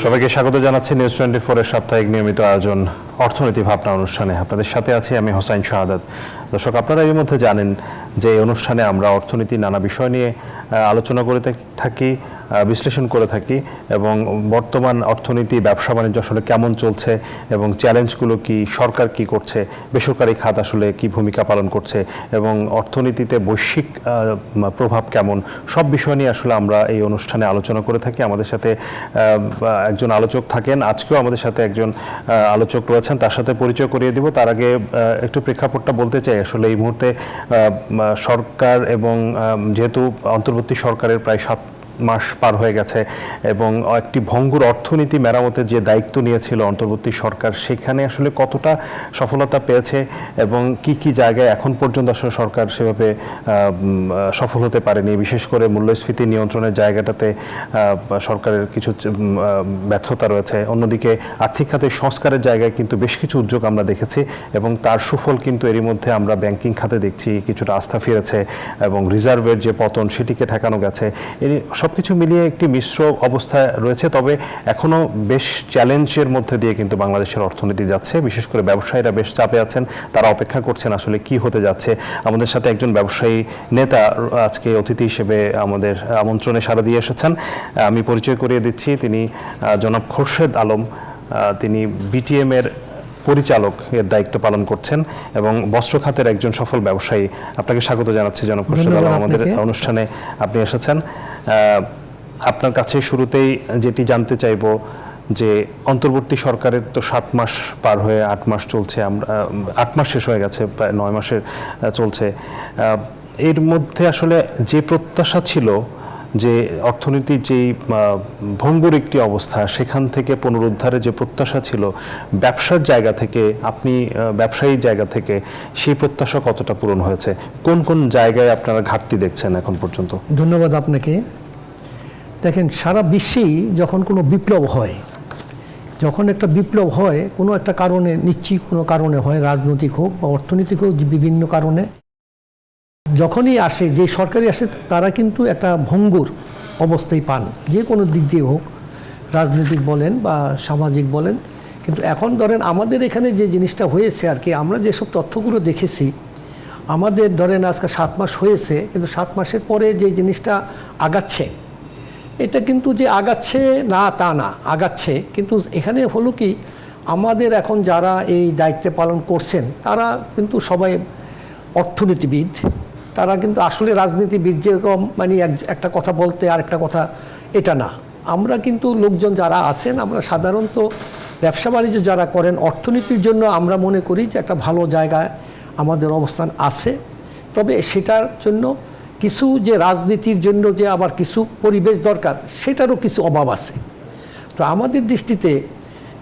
সবাইকে স্বাগত জানাচ্ছি নিউজ 24 এর সাপ্তাহিক নিয়মিত আয়োজন অর্থনীতি ভাবনা অনুষ্ঠানে। আপনাদের সাথে আছি আমি হোসাইন শাহাদাত। দর্শক, আপনারা এর মধ্যে জানেন যে এই অনুষ্ঠানে আমরা অর্থনীতির নানা বিষয় নিয়ে আলোচনা করে থাকি, বিশ্লেষণ করে থাকি এবং বর্তমান অর্থনীতি ব্যবসা বাণিজ্য আসলে কেমন চলছে এবং চ্যালেঞ্জগুলো কি, সরকার কি করছে, বেসরকারি খাত আসলে কি ভূমিকা পালন করছে এবং অর্থনীতিতে বৈশ্বিক প্রভাব কেমন, সব বিষয় নিয়ে আসলে আমরা এই অনুষ্ঠানে আলোচনা করে থাকি। আমাদের সাথে একজন আলোচক থাকেন, আজকেও আমাদের সাথে একজন আলোচক রয়েছেন, তার সাথে পরিচয় করিয়ে দিব। তার আগে একটু প্রেক্ষাপটটা বলতে চাই। আসলে এই মুহূর্তে সরকার এবং যেহেতু অন্তর্বর্তী সরকারের প্রায় 7 মাস পার হয়ে গেছে এবং একটি ভঙ্গুর অর্থনীতি মেরামতের যে দায়িত্ব নিয়েছিল অন্তর্বর্তী সরকার, সেখানে আসলে কতটা সফলতা পেয়েছে এবং কি কি জায়গায় এখন পর্যন্ত আসলে সরকার সেভাবে সফল হতে পারেনি, বিশেষ করে মূল্যস্ফীতি নিয়ন্ত্রণের জায়গাটাতে সরকারের কিছু ব্যর্থতা রয়েছে। অন্যদিকে আর্থিক খাতের সংস্কারের জায়গায় কিন্তু বেশ কিছু উদ্যোগ আমরা দেখেছি এবং তার সুফল কিন্তু এরই মধ্যে আমরা ব্যাংকিং খাতে দেখছি কিছুটা আস্থা ফিরেছে এবং রিজার্ভের যে পতন সেটিকে ঠেকানো গেছে। সবকিছু মিলিয়ে একটি মিশ্র অবস্থায় রয়েছে, তবে এখনো বেশ চ্যালেঞ্জের মধ্যে দিয়ে কিন্তু বাংলাদেশের অর্থনীতি যাচ্ছে। বিশেষ করে ব্যবসায়ীরা বেশ চাপে আছেন, তারা অপেক্ষা করছেন আসলে কি হতে যাচ্ছে। আমাদের সাথে একজন ব্যবসায়ী নেতা আজকে অতিথি হিসেবে আমাদের আমন্ত্রণে সাড়া দিয়ে এসেছেন। আমি পরিচয় করিয়ে দিচ্ছি, তিনি জনাব খোরশেদ আলম। তিনি বিটিএম এর পরিচালক এর দায়িত্ব পালন করছেন এবং বস্ত্র খাতের একজন সফল ব্যবসায়ী। আপনাকে স্বাগত জানাচ্ছি জনাব খোরশেদ আলম, আমাদের অনুষ্ঠানে আপনি এসেছেন। আপনার কাছে শুরুতেই যেটি জানতে চাইব যে অন্তর্বর্তী সরকারের তো 7 মাস পার হয়ে 8 মাস চলছে, আমরা 8 মাস শেষ হয়ে গেছে, প্রায় 9 মাসের চলছে। এর মধ্যে আসলে যে প্রত্যাশা ছিল যে অর্থনীতির যেই ভঙ্গুর একটি অবস্থা, সেখান থেকে পুনরুদ্ধারের যে প্রত্যাশা ছিল ব্যবসার জায়গা থেকে, আপনি ব্যবসায়ীর জায়গা থেকে সেই প্রত্যাশা কতটা পূরণ হয়েছে? কোন কোন জায়গায় আপনারা ঘাটতি দেখছেন এখন পর্যন্ত? ধন্যবাদ আপনাকে। দেখেন, সারা বিশ্বেই যখন কোনো বিপ্লব হয়, যখন একটা বিপ্লব হয় কোনো একটা কারণে, নিশ্চিত কোনো কারণে হয়, রাজনৈতিক হোক বা অর্থনৈতিক হোক, বিভিন্ন কারণে যখনই আসে, যে সরকারি আসে তারা কিন্তু একটা ভঙ্গুর অবস্থায় পান, যে কোনো দিক দিয়ে হোক, রাজনৈতিক বলেন বা সামাজিক বলেন। কিন্তু এখন ধরেন আমাদের এখানে যে জিনিসটা হয়েছে আর কি, আমরা যেসব তথ্যগুলো দেখেছি, আমাদের ধরেন আজকে 7 মাস হয়েছে, কিন্তু 7 মাসের পরে যে জিনিসটা আগাচ্ছে, এটা কিন্তু যে আগাচ্ছে না তা না, আগাচ্ছে। কিন্তু এখানে হলো কি, আমাদের এখন যারা এই দায়িত্ব পালন করছেন তারা কিন্তু সবাই অর্থনীতিবিদ, তারা কিন্তু আসলে রাজনীতিবিদ যেরকম মানে একটা কথা বলতে আর একটা কথা, এটা না। আমরা কিন্তু লোকজন যারা আছেন, আমরা সাধারণত ব্যবসা বাণিজ্য যারা করেন, অর্থনীতির জন্য আমরা মনে করি যে একটা ভালো জায়গায় আমাদের অবস্থান আছে। তবে সেটার জন্য কিছু, যে রাজনীতির জন্য যে আবার কিছু পরিবেশ দরকার, সেটারও কিছু অভাব আছে। তো আমাদের দৃষ্টিতে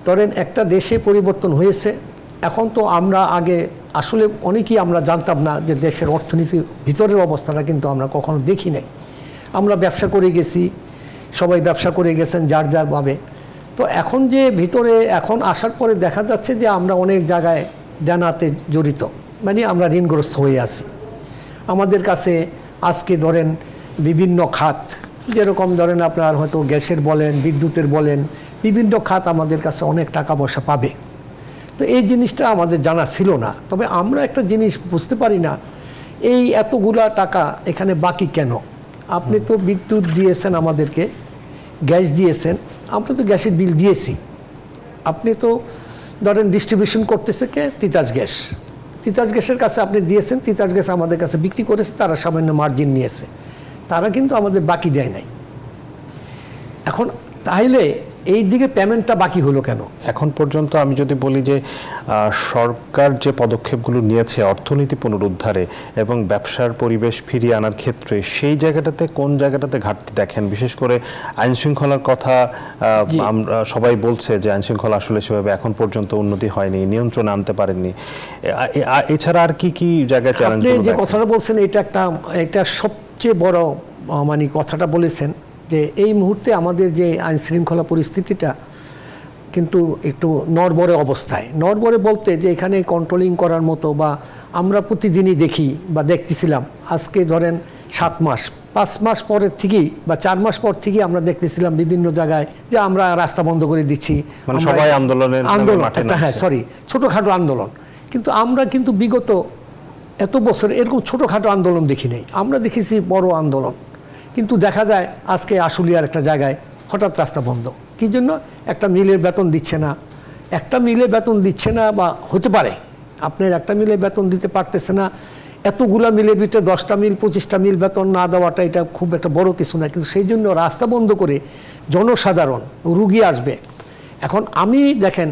ধরেন একটা দেশে পরিবর্তন হয়েছে। এখন তো আমরা আগে আসলে অনেকেই আমরা জানতাম না যে দেশের অর্থনীতির ভিতরের অবস্থাটা কিন্তু আমরা কখনো দেখি নাই। আমরা ব্যবসা করে গেছি, সবাই ব্যবসা করে গেছেন যার যার ভাবে। তো এখন যে ভিতরে এখন আসার পরে দেখা যাচ্ছে যে আমরা অনেক জায়গায় দেনাতে জড়িত, মানে আমরা ঋণগ্রস্ত হয়ে আছি। আমাদের কাছে আজকে ধরেন বিভিন্ন খাত, যেরকম ধরেন আপনার হয়তো গ্যাসের বলেন, বিদ্যুতের বলেন, বিভিন্ন খাত আমাদের কাছে অনেক টাকা পয়সা পাবে। তো এই জিনিসটা আমাদের জানা ছিল না। তবে আমরা একটা জিনিস বুঝতে পারি না, এই এতগুলা টাকা এখানে বাকি কেন? আপনি তো বিদ্যুৎ দিয়েছেন আমাদেরকে, গ্যাস দিয়েছেন, আমরা তো গ্যাসের বিল দিয়েছি। আপনি তো ধরেন ডিস্ট্রিবিউশন করতেছে কে? তিতাস গ্যাস। তিতাস গ্যাসের কাছে আপনি দিয়েছেন, তিতাস গ্যাস আমাদের কাছে বিক্রি করেছে, তারা সামান্য মার্জিন নিয়েছে, তারা কিন্তু আমাদের বাকি দেয় নাই। এখন তাইলে এই দিকে পেমেন্টটা বাকি হলো কেন? এখন পর্যন্ত আমি যদি বলি যে সরকার যে পদক্ষেপগুলো নিয়েছে অর্থনীতি পুনরুদ্ধারে এবং ব্যবসার পরিবেশ ফিরিয়ে আনার ক্ষেত্রে, সেই জায়গাটাতে কোন জায়গাটাতে ঘাটতি দেখেন? বিশেষ করে আইন শৃঙ্খলার কথা আমরা সবাই বলছে যে আইন শৃঙ্খলা আসলে সেভাবে এখন পর্যন্ত উন্নতি হয়নি, নিয়ন্ত্রণে আনতে পারেননি। এছাড়া আর কি কি জায়গায় চ্যালেঞ্জ? আপনি যে কথাটা বলছেন এটা সবচেয়ে বড় মানে কথাটা বলেছেন যে এই মুহূর্তে আমাদের যে আইন শৃঙ্খলা পরিস্থিতিটা কিন্তু একটু নড়বড়ে অবস্থায়। নড়বড়ে বলতে যে এখানে কন্ট্রোলিং করার মতো, বা আমরা প্রতিদিনই দেখি বা দেখতেছিলাম, আজকে ধরেন 7 মাস 5 মাস পরের থেকেই বা 4 মাস পর থেকেই আমরা দেখতেছিলাম বিভিন্ন জায়গায় যে আমরা রাস্তা বন্ধ করে দিচ্ছি, মানে সবাই আন্দোলন হ্যাঁ সরি ছোটোখাটো আন্দোলন। কিন্তু আমরা কিন্তু বিগত এত বছর এরকম ছোটোখাটো আন্দোলন দেখি নাই, আমরা দেখেছি বড় আন্দোলন। কিন্তু দেখা যায় আজকে আশুলিয়ার একটা জায়গায় হঠাৎ রাস্তা বন্ধ, কী জন্য? একটা মিলের বেতন দিচ্ছে না, একটা মিলে বেতন দিচ্ছে না, বা হতে পারে আপনার একটা মিলে বেতন দিতে পারতেছে না, এতগুলা মিলের ভিতরে 10টা মিল 25টা মিল বেতন না দেওয়াটা এটা খুব একটা বড় কিছু না, কিন্তু সেই জন্য রাস্তা বন্ধ করে জনসাধারণ রুগী আসবে। এখন আমি দেখেন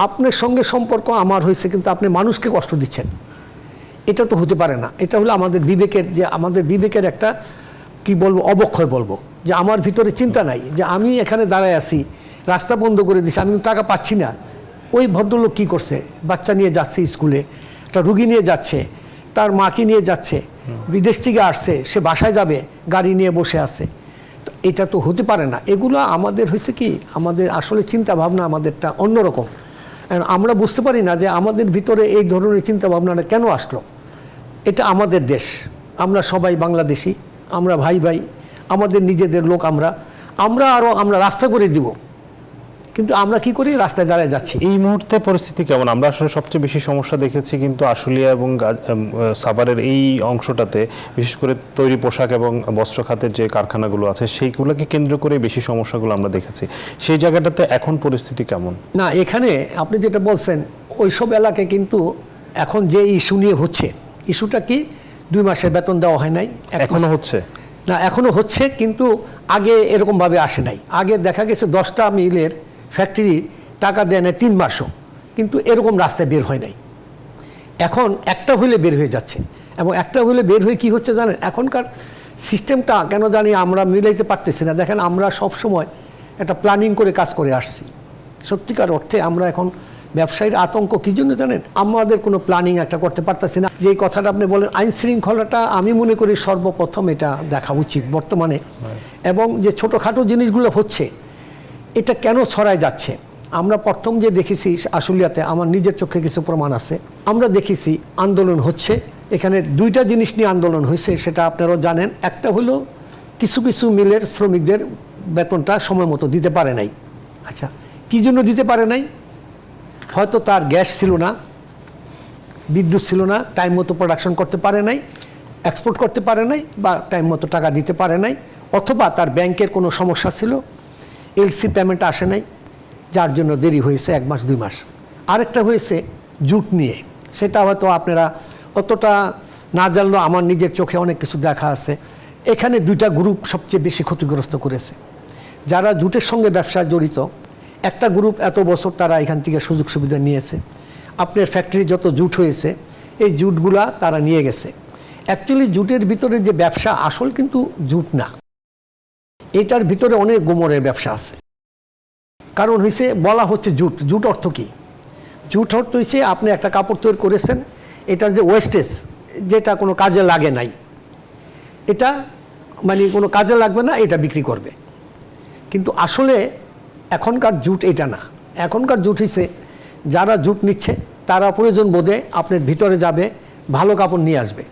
আপনার সঙ্গে সম্পর্ক আমার হয়েছে, কিন্তু আপনি মানুষকে কষ্ট দিচ্ছেন, এটা তো হতে পারে না। এটা হলো আমাদের বিবেকের একটা কি বলবো, অবক্ষয় বলবো, যে আমার ভিতরে চিন্তা নাই যে আমি এখানে দাঁড়ায় আছি, রাস্তা বন্ধ করে দিচ্ছি, আমি টাকা পাচ্ছি না। ওই ভদ্রলোক কি করছে? বাচ্চা নিয়ে যাচ্ছে স্কুলে, একটা রুগী নিয়ে যাচ্ছে, তার মাকে নিয়ে যাচ্ছে, বিদেশ থেকে আসছে, সে বাসায় যাবে, গাড়ি নিয়ে বসে আছে। এটা তো হতে পারে না। এগুলো আমাদের হয়েছে কি, আমাদের আসলে চিন্তা ভাবনা আমাদেরটা অন্যরকম। আমরা বুঝতে পারি না যে আমাদের ভিতরে এই ধরনের চিন্তা ভাবনাটা কেন আসলো। এটা আমাদের দেশ, আমরা সবাই বাংলাদেশি, আমরা ভাই ভাই, আমাদের নিজেদের লোক, আমরা রাস্তা করে দিব, কিন্তু আমরা কি করি? রাস্তায় দাঁড়ায় যাচ্ছি। এই মুহূর্তে পরিস্থিতি কেমন? আমরা আসলে সবচেয়ে বেশি সমস্যা দেখেছি কিন্তু আশুলিয়া এবং সাভারের এই অংশটাতে, বিশেষ করে তৈরি পোশাক এবং বস্ত্র খাতের যে কারখানাগুলো আছে সেইগুলোকে কেন্দ্র করে বেশি সমস্যাগুলো আমরা দেখেছি। সেই জায়গাটাতে এখন পরিস্থিতি কেমন? না, এখানে আপনি যেটা বলছেন ওইসব এলাকায় কিন্তু এখন যে ইস্যু নিয়ে হচ্ছে, ইস্যুটা কি? 2 মাসের বেতন দেওয়া হয় নাই, এখনো হচ্ছে না? এখনো হচ্ছে, কিন্তু আগে এরকমভাবে আসে নাই। আগে দেখা গেছে 10টা মিলের ফ্যাক্টরি টাকা দেয় না 3 মাসও, কিন্তু এরকম রাস্তায় বের হয় নাই। এখন একটা হইলে বের হয়ে যাচ্ছে, এবং একটা হইলে বের হয়ে কি হচ্ছে জানেন? এখনকার সিস্টেমটা কেন জানি আমরা মিলাইতে পারতেছি না। দেখেন আমরা সব সময় একটা প্ল্যানিং করে কাজ করে আসছি, সত্যিকার অর্থে আমরা এখন ব্যবসায়ীর আতঙ্ক কী জন্য জানেন? আমাদের কোনো প্ল্যানিং একটা করতে পারতেছি না। যেই কথাটা আপনি বলেন আইন শৃঙ্খলাটা, আমি মনে করি সর্বপ্রথম এটা দেখা উচিত বর্তমানে। এবং যে ছোটোখাটো জিনিসগুলো হচ্ছে, এটা কেন ছড়ায় যাচ্ছে? আমরা প্রথম যে দেখেছি আশুলিয়াতে, আমার নিজের চোখে কিছু প্রমাণ আছে, আমরা দেখেছি আন্দোলন হচ্ছে, এখানে 2টা জিনিস নিয়ে আন্দোলন হয়েছে, সেটা আপনারাও জানেন। একটা হলো কিছু কিছু মিলের শ্রমিকদের বেতনটা সময় মতো দিতে পারে নাই। আচ্ছা, কী জন্য দিতে পারে নাই? হয়তো তার গ্যাস ছিল না, বিদ্যুৎ ছিল না, টাইম মতো প্রোডাকশন করতে পারে নাই, এক্সপোর্ট করতে পারে নাই, বা টাইম মতো টাকা দিতে পারে নাই, অথবা তার ব্যাংকের কোনো সমস্যা ছিল, এলসি পেমেন্ট আসে নাই, যার জন্য দেরি হয়েছে 1 মাস 2 মাস। আরেকটা হয়েছে জুট নিয়ে, সেটা হয়তো আপনারা অতটা না জানলেও আমার নিজের চোখে অনেক কিছু দেখা আছে। এখানে 2টা গ্রুপ সবচেয়ে বেশি ক্ষতিগ্রস্ত করেছে, যারা জুটের সঙ্গে ব্যবসায় জড়িত। একটা গ্রুপ এত বছর তারা এখান থেকে সুযোগ সুবিধা নিয়েছে, আপনার ফ্যাক্টরি যত জুট হয়েছে এই জুটগুলা তারা নিয়ে গেছে। অ্যাকচুয়ালি জুটের ভিতরে যে ব্যবসা, আসল কিন্তু জুট না, এটার ভিতরে অনেক গোমরের ব্যবসা আছে। কারণ হয়েছে, বলা হচ্ছে জুট, জুট অর্থ কী? জুট অর্থ হয়েছে আপনি একটা কাপড় তৈরি করেছেন, এটার যে ওয়েস্টেজ, যেটা কোনো কাজে লাগে নাই, এটা মানে কোনো কাজে লাগবে না, এটা বিক্রি করবে। কিন্তু আসলে এখনকার জুট এটা না। এখনকার জুট হয়েছে, যারা জুট নিচ্ছে তারা প্রয়োজন বোধে আপনার ভিতরে যাবে, ভালো কাপড় নিয়ে আসবে,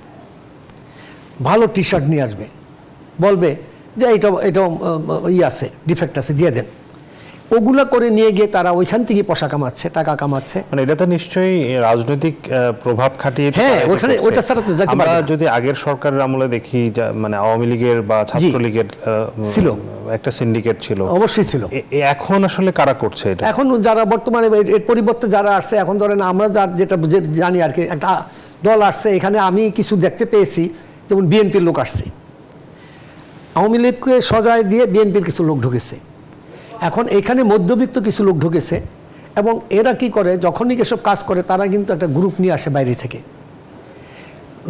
ভালো টি শার্ট নিয়ে আসবে, বলবে যে এটা আছে, ডিফেক্ট আছে, দিয়ে দেন। ওগুলা করে নিয়ে গিয়ে তারা ওইখান থেকে পয়সা কামাচ্ছে, টাকা কামাচ্ছে। মানে এটা তো নিশ্চয়ই রাজনৈতিক প্রভাব খাটিয়ে। হ্যাঁ, ওখানে ওইটা ছাড়া তো যেতে পারে না। আমরা যদি আগের সরকারের আমলে দেখি, মানে আওয়ামী লীগের বা ছাত্রলীগের ছিল একটা সিন্ডিকেট ছিল, অবশ্যই ছিল। এখন আসলে কারা করছে এটা? এখন যারা বর্তমানে এর পরিবর্তে যারা আসছে, এখন ধরেন আমরা যেটা জানি আর কি, একটা দল আসছে, এখানে আমি কিছু দেখতে পেয়েছি, যেমন বিএনপির লোক আসছে, আওয়ামী লীগকে সজায় দিয়ে বিএনপির কিছু লোক ঢুকেছে। এখন এখানে মধ্যবিত্ত কিছু লোক ঢুকেছে, এবং এরা কি করে, যখনই এসব কাজ করে তারা কিন্তু একটা গ্রুপ নিয়ে আসে বাইরে থেকে।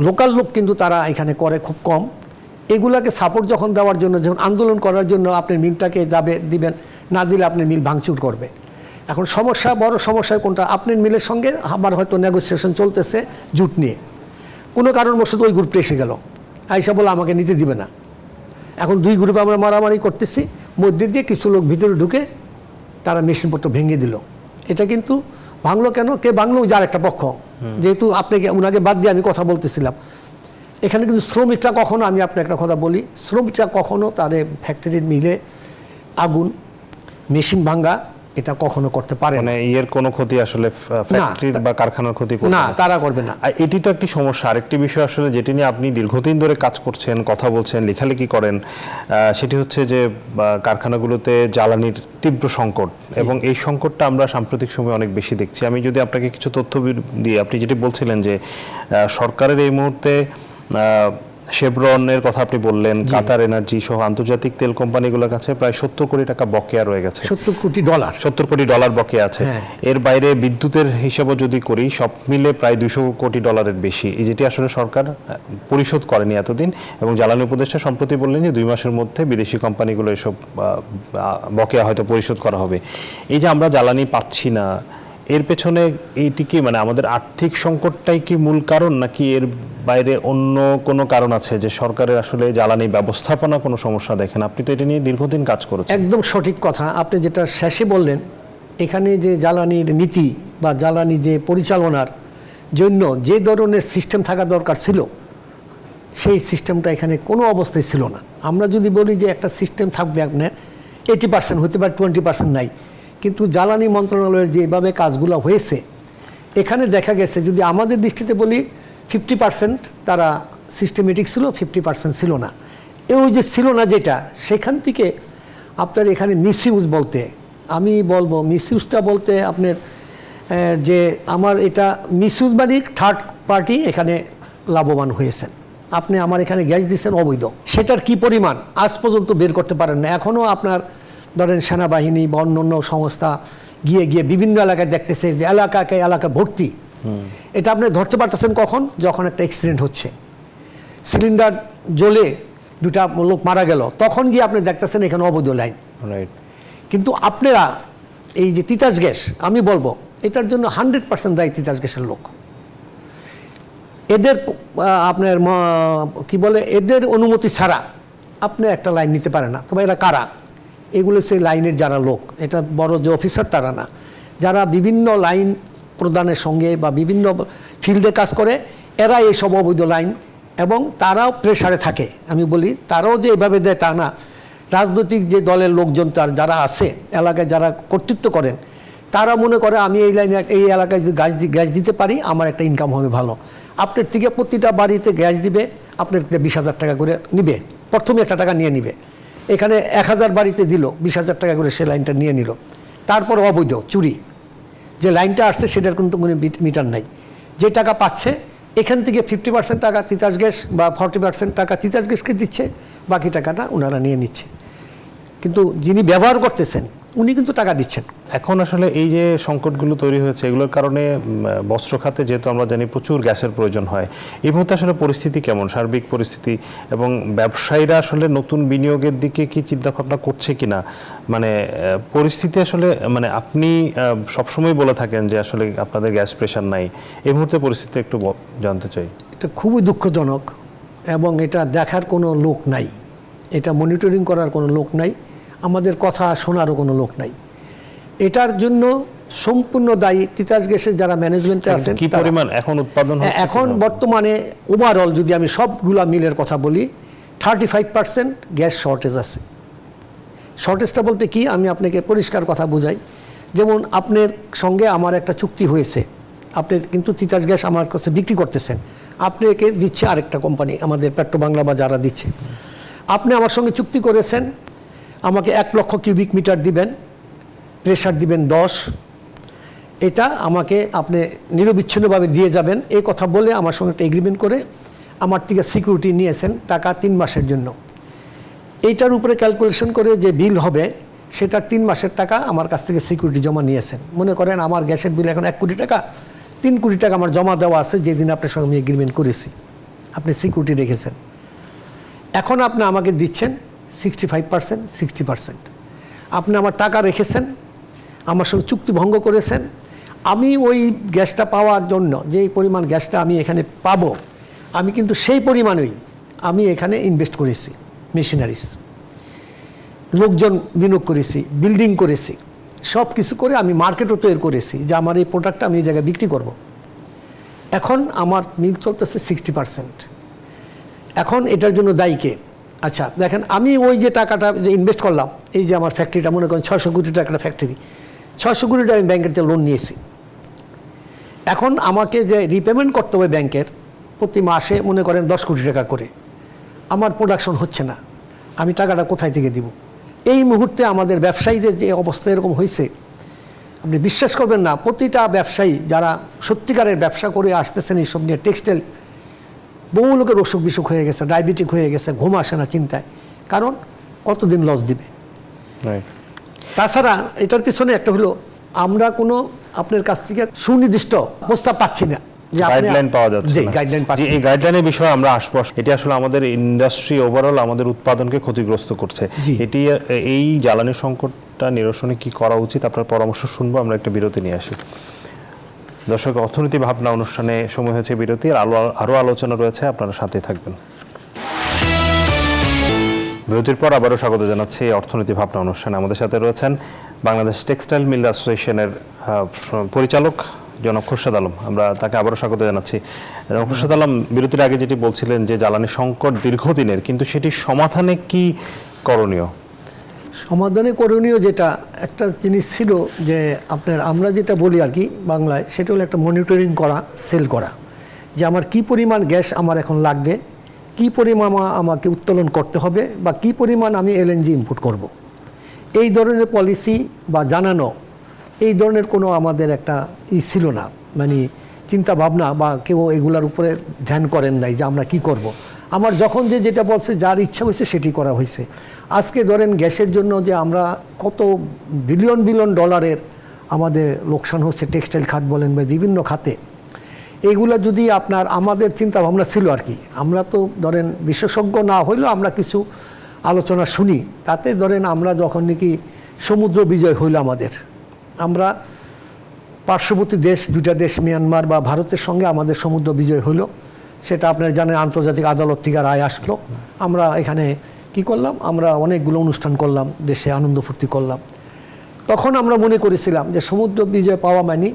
লোকাল লোক কিন্তু তারা এখানে করে খুব কম। এগুলাকে সাপোর্ট যখন দেওয়ার জন্য, যখন আন্দোলন করার জন্য আপনি মিলটাকে দিবেন, না দিলে আপনি মিল ভাঙচুর করবে। এখন সমস্যা, বড় সমস্যা কোনটা? আপনার মিলের সঙ্গে আবার হয়তো নেগোসিয়েশন চলতেছে জুট নিয়ে, কোনো কারণবশত ওই গ্রুপটা এসে গেল, আইসা বলে আমাকে নিতে দিবে না। এখন 2 গ্রুপে আমরা মারামারি করতেছি, মধ্যে দিয়ে কিছু লোক ভিতরে ঢুকে তারা মেশিনপত্র ভেঙে দিল। এটা কিন্তু ভাঙলো কেন? কে ভাঙলো? যার একটা পক্ষ, যেহেতু আপনাকে ওনাকে বাদ দিয়ে আমি কথা বলতেছিলাম, এখানে কিন্তু শ্রমিকরা কখনো, আমি আপনাকে একটা কথা বলি, শ্রমিকরা কখনো তাদের ফ্যাক্টরির মিলে আগুন, মেশিন ভাঙ্গা এটা কখনো করতে পারে না। মানে এর কোনো ক্ষতি আসলে ফ্যাক্টরির বা কারখানার ক্ষতি করবে না, তারা করবে না। এটি তো একটি সমস্যা। আরেকটি বিষয় আসলে যেটি নিয়ে আপনি দীর্ঘদিন ধরে কাজ করছেন, কথা বলছেন, লেখালেখি করেন, সেটি হচ্ছে যে কারখানাগুলোতে জ্বালানির তীব্র সংকট, এবং এই সংকটটা আমরা সাম্প্রতিক সময়ে অনেক বেশি দেখছি। আমি যদি আপনাকে কিছু তথ্য দিয়ে, আপনি যেটি বলছিলেন যে সরকারের এই মুহূর্তে শেভরনের কথা আপনি বললেন, কাতার এনার্জি সহ আন্তর্জাতিক তেল কোম্পানিগুলোর কাছে প্রায় 70 কোটি টাকা বকেয়া রয়ে গেছে। 70 কোটি ডলার, 70 কোটি ডলার বকেয়া আছে। এর বাইরে বিদ্যুতের হিসাবও যদি করি, সব মিলে প্রায় 200 কোটি ডলারের বেশি, এই যেটি আসলে সরকার পরিশোধ করেনি এতদিন। এবং জ্বালানি উপদেষ্টা সম্প্রতি বললেন যে 2 মাসের মধ্যে বিদেশি কোম্পানিগুলো এসব বকেয়া হয়তো পরিশোধ করা হবে। এই যে আমরা জ্বালানি পাচ্ছি না, এর পেছনে এইটি কি মানে আমাদের আর্থিক সংকটটাই কি মূল কারণ, নাকি এর বাইরে অন্য কোনো কারণ আছে যে সরকারের আসলে জ্বালানি ব্যবস্থাপনা কোনো সমস্যা দেখেন? আপনি তো এটা নিয়ে দীর্ঘদিন কাজ করেছেন। একদম সঠিক কথা আপনি যেটা শেষে বললেন। এখানে যে জ্বালানির নীতি বা জ্বালানি যে পরিচালনার জন্য যে ধরনের সিস্টেম থাকা দরকার ছিল, সেই সিস্টেমটা এখানে কোনো অবস্থায় ছিল না। আমরা যদি বলি যে একটা সিস্টেম থাকবে, আপনার 80% হতে পারে, 20% নাই, কিন্তু জ্বালানি মন্ত্রণালয়ের যেভাবে কাজগুলো হয়েছে, এখানে দেখা গেছে, যদি আমাদের দৃষ্টিতে বলি 50% তারা সিস্টেমেটিক ছিল, 50% ছিল না। ওই যে ছিল না যেটা, সেখান থেকে আপনার এখানে মিসইউজ বলতে, আমি বলবো মিসইউজটা বলতে আপনার যে আমার এটা মিসইউজ মানে থার্ড পার্টি এখানে লাভবান হয়েছেন। আপনি আমার এখানে গ্যাস দিচ্ছেন অবৈধ, সেটার কি পরিমাণ আজ পর্যন্ত বের করতে পারেন না। এখনও আপনার ধরেন সেনাবাহিনী বা অন্য সংস্থা গিয়ে গিয়ে বিভিন্ন এলাকায় দেখতেছে যে এলাকা ভর্তি। এটা আপনি ধরতে পারতেছেন কখন? যখন একটা অ্যাক্সিডেন্ট হচ্ছে, সিলিন্ডার জ্বলে 2টা লোক মারা গেল, তখন গিয়ে আপনি দেখতেছেন এখানে অবৈধ লাইন। কিন্তু আপনারা এই যে তিতাস গ্যাস, আমি বলবো এটার জন্য 100% দায়ী তিতাস গ্যাসের লোক। এদের আপনার কি বলে, এদের অনুমতি ছাড়া আপনি একটা লাইন নিতে পারেন না। তবে এরা কারা? এগুলো সেই লাইনের যারা লোক, এটা বড় যে অফিসার তারা না, যারা বিভিন্ন লাইন প্রদানের সঙ্গে বা বিভিন্ন ফিল্ডে কাজ করে, এরা এইসব অবৈধ লাইন, এবং তারাও প্রেসারে থাকে। আমি বলি তারাও যে এভাবে দেয় তা না। রাজনৈতিক যে দলের লোকজন তার যারা আছে, এলাকায় যারা কর্তৃত্ব করেন, তারা মনে করে আমি এই লাইনে এই এলাকায় যদি গ্যাস দিতে পারি আমার একটা ইনকাম হবে ভালো। আপনার থেকে প্রতিটা বাড়িতে গ্যাস দিবে, আপনার থেকে 20,000 টাকা করে নিবে, প্রথমে 1 টাকা নিয়ে নিবে। এখানে 1000 বাড়িতে দিল, 20,000 টাকা করে সে লাইনটা নিয়ে নিল। তারপর অবৈধ চুরি, যে লাইনটা আসছে সেটার কিন্তু কোনো মিটার নাই। যে টাকা পাচ্ছে এখান থেকে 50% টাকা তিতাস গ্যাস বা 40% টাকা তিতাস গ্যাসকে দিচ্ছে, বাকি টাকাটা ওনারা নিয়ে নিচ্ছে। কিন্তু যিনি ব্যবহার করতেছেন উনি কিন্তু টাকা দিচ্ছেন। এখন আসলে এই যে সংকটগুলো তৈরি হয়েছে, এগুলোর কারণে বস্ত্র খাতে যেহেতু আমরা জানি প্রচুর গ্যাসের প্রয়োজন হয়, এই মুহূর্তে আসলে পরিস্থিতি কেমন, সার্বিক পরিস্থিতি, এবং ব্যবসায়ীরা আসলে নতুন বিনিয়োগের দিকে কি চিন্তাভাবনা করছে কিনা, মানে পরিস্থিতি আসলে, মানে আপনি সবসময় বলে থাকেন যে আসলে আপনাদের গ্যাস প্রেশার নাই, এই মুহূর্তে পরিস্থিতি একটু জানতে চাই। এটা খুবই দুঃখজনক, এবং এটা দেখার কোনো লোক নাই, এটা মনিটরিং করার কোনো লোক নাই, আমাদের কথা শোনারও কোনো লোক নাই। এটার জন্য সম্পূর্ণ দায়ী তিতাস গ্যাসের যারা ম্যানেজমেন্টে আছেন। কি পরিমাণ এখন উৎপাদন হচ্ছে? এখন বর্তমানে ওভারঅল যদি আমি সবগুলা মিলের কথা বলি, 35% গ্যাস শর্টেজ আছে। শর্টেজটা বলতে কি, আমি আপনাকে পরিষ্কার কথা বুঝাই। যেমন আপনার সঙ্গে আমার একটা চুক্তি হয়েছে, আপনি কিন্তু তিতাস গ্যাস আমার কাছে বিক্রি করতেছেন, আপনাকে দিচ্ছে আরেকটা কোম্পানি, আমাদের পেট্রোবাংলা বা যারা দিচ্ছে। আপনি আমার সঙ্গে চুক্তি করেছেন আমাকে 1 লক্ষ কিউবিক মিটার দিবেন, প্রেশার দিবেন 10, এটা আমাকে আপনি নিরবিচ্ছিন্নভাবে দিয়ে যাবেন, এই কথা বলে আমার সঙ্গে একটা এগ্রিমেন্ট করে আমার থেকে সিকিউরিটি নিয়েছেন টাকা 3 মাসের জন্য। এইটার উপরে ক্যালকুলেশন করে যে বিল হবে সেটা 3 মাসের টাকা আমার কাছ থেকে সিকিউরিটি জমা নিয়েছেন। মনে করেন আমার গ্যাসের বিল এখন 1 কোটি টাকা, 3 কোটি টাকা আমার জমা দেওয়া আছে যেদিন আপনার সঙ্গে আমি এগ্রিমেন্ট করেছি, আপনি সিকিউরিটি রেখেছেন। এখন আপনি আমাকে দিচ্ছেন 65%, 60%। আপনি আমার টাকা রেখেছেন, আমার সঙ্গে চুক্তি ভঙ্গ করেছেন। আমি ওই গ্যাসটা পাওয়ার জন্য, যে পরিমাণ গ্যাসটা আমি এখানে পাবো, আমি কিন্তু সেই পরিমাণেই আমি এখানে ইনভেস্ট করেছি, মেশিনারিজ, লোকজন বিনিয়োগ করেছি, বিল্ডিং করেছি, সব কিছু করে আমি মার্কেটও তৈরি করেছি যে আমার এই প্রোডাক্টটা আমি এই জায়গায় বিক্রি করব। এখন আমার মিল চলতেছে 60%। এখন এটার জন্য দায়ী কে? আচ্ছা দেখেন, আমি ওই যে টাকাটা যে ইনভেস্ট করলাম, এই যে আমার ফ্যাক্টরিটা, মনে করেন 600 কোটি টাকার ফ্যাক্টরি, 600 কোটি টাকা আমি ব্যাংকের থেকে লোন নিয়েছি। এখন আমাকে যে রিপেমেন্ট করতে হবে ব্যাংকের প্রতি মাসে মনে করেন 10 কোটি টাকা করে, আমার প্রোডাকশন হচ্ছে না, আমি টাকাটা কোথায় থেকে দিব? এই মুহূর্তে আমাদের ব্যবসায়ীদের যে অবস্থা এরকম হয়েছে, আপনি বিশ্বাস করবেন না, প্রতিটা ব্যবসায়ী যারা সত্যিকারের ব্যবসা করে আসতেছেন এইসব নিয়ে, টেক্সটাইল, বহু লোকের অসুখ বিসুখ হয়ে গেছে, ডায়াবেটিক হয়ে গেছে, ঘুম আসে না চিন্তায়, কারণ কতদিন লস দিবে। তাছাড়া এটার পিছনে একটা হলো, আমরা কোনো আপনার কাছ থেকে সুনির্দিষ্ট প্রস্তাব পাচ্ছি না, যে গাইডলাইন পাওয়া যাচ্ছে না। গাইডলাইন পাচ্ছি। এই গাইডলাইনের বিষয়ে আমরা আসবো, এটি আসলে আমাদের ইন্ডাস্ট্রি ওভারঅল আমাদের উৎপাদনকে ক্ষতিগ্রস্ত করছে। এটি এই জ্বালানি সংকটটা নিরসনে কি করা উচিত, আপনার পরামর্শ শুনবো। আমরা একটা বিরতি নিয়ে আসি। দর্শক, অর্থনীতি ভাবনা অনুষ্ঠানে সময় হয়েছে বিরতি, আর আরও আলোচনা রয়েছে, আপনারা সাথে থাকবেন। বিরতির পর আবারও স্বাগত জানাচ্ছি অর্থনীতি ভাবনা অনুষ্ঠানে। আমাদের সাথে রয়েছেন বাংলাদেশ টেক্সটাইল মিল অ্যাসোসিয়েশনের পরিচালক জনাব খোরশেদ আলম। আমরা তাকে আবারও স্বাগত জানাচ্ছি। খোরশেদ আলম, বিরতির আগে যেটি বলছিলেন যে জ্বালানি সংকট দীর্ঘদিনের, কিন্তু সেটি সমাধানে কি করণীয়? সমাধানে করণীয় যেটা একটা জিনিস ছিল যে আপনার, আমরা যেটা বলি আর কি বাংলায়, সেটা হলো একটা মনিটরিং করা, সেল করা, যে আমার কি পরিমাণ গ্যাস আমার এখন লাগবে, কি পরিমাণ আমাকে উত্তোলন করতে হবে, বা কি পরিমাণ আমি এলএনজি ইনপুট করব। এই ধরনের পলিসি বা জানানো, এই ধরনের কোনো আমাদের একটা ছিল না, মানে চিন্তা ভাবনা, বা কেউ এগুলার উপরে ধ্যান করেন নাই যে আমরা কি করব। আমার যখন যেটা বলছে, যার ইচ্ছা হয়েছে সেটি করা হয়েছে। আজকে ধরেন গ্যাসের জন্য যে আমরা কত বিলিয়ন বিলিয়ন ডলারের আমাদের লোকসান হচ্ছে, টেক্সটাইল খাত বলেন বা বিভিন্ন খাতে, এইগুলা যদি আপনার আমাদের চিন্তা ভাবনা ছিল আর কি, আমরা তো ধরেন বিশেষজ্ঞ না হইলেও আমরা কিছু আলোচনা শুনি, তাতে ধরেন আমরা যখন নাকি সমুদ্র বিজয় হইল আমাদের, আমরা পার্শ্ববর্তী দেশ, দুইটা দেশ মিয়ানমার বা ভারতের সঙ্গে আমাদের সমুদ্র বিজয় হলো, সেটা আপনার জানেন আন্তর্জাতিক আদালত থেকে রায় আসলো। আমরা এখানে কি করলাম, আমরা অনেকগুলো অনুষ্ঠান করলাম, দেশে আনন্দ ফুর্তি করলাম। তখন আমরা মনে করেছিলাম যে সমুদ্র বিজয় পাওয়া মানে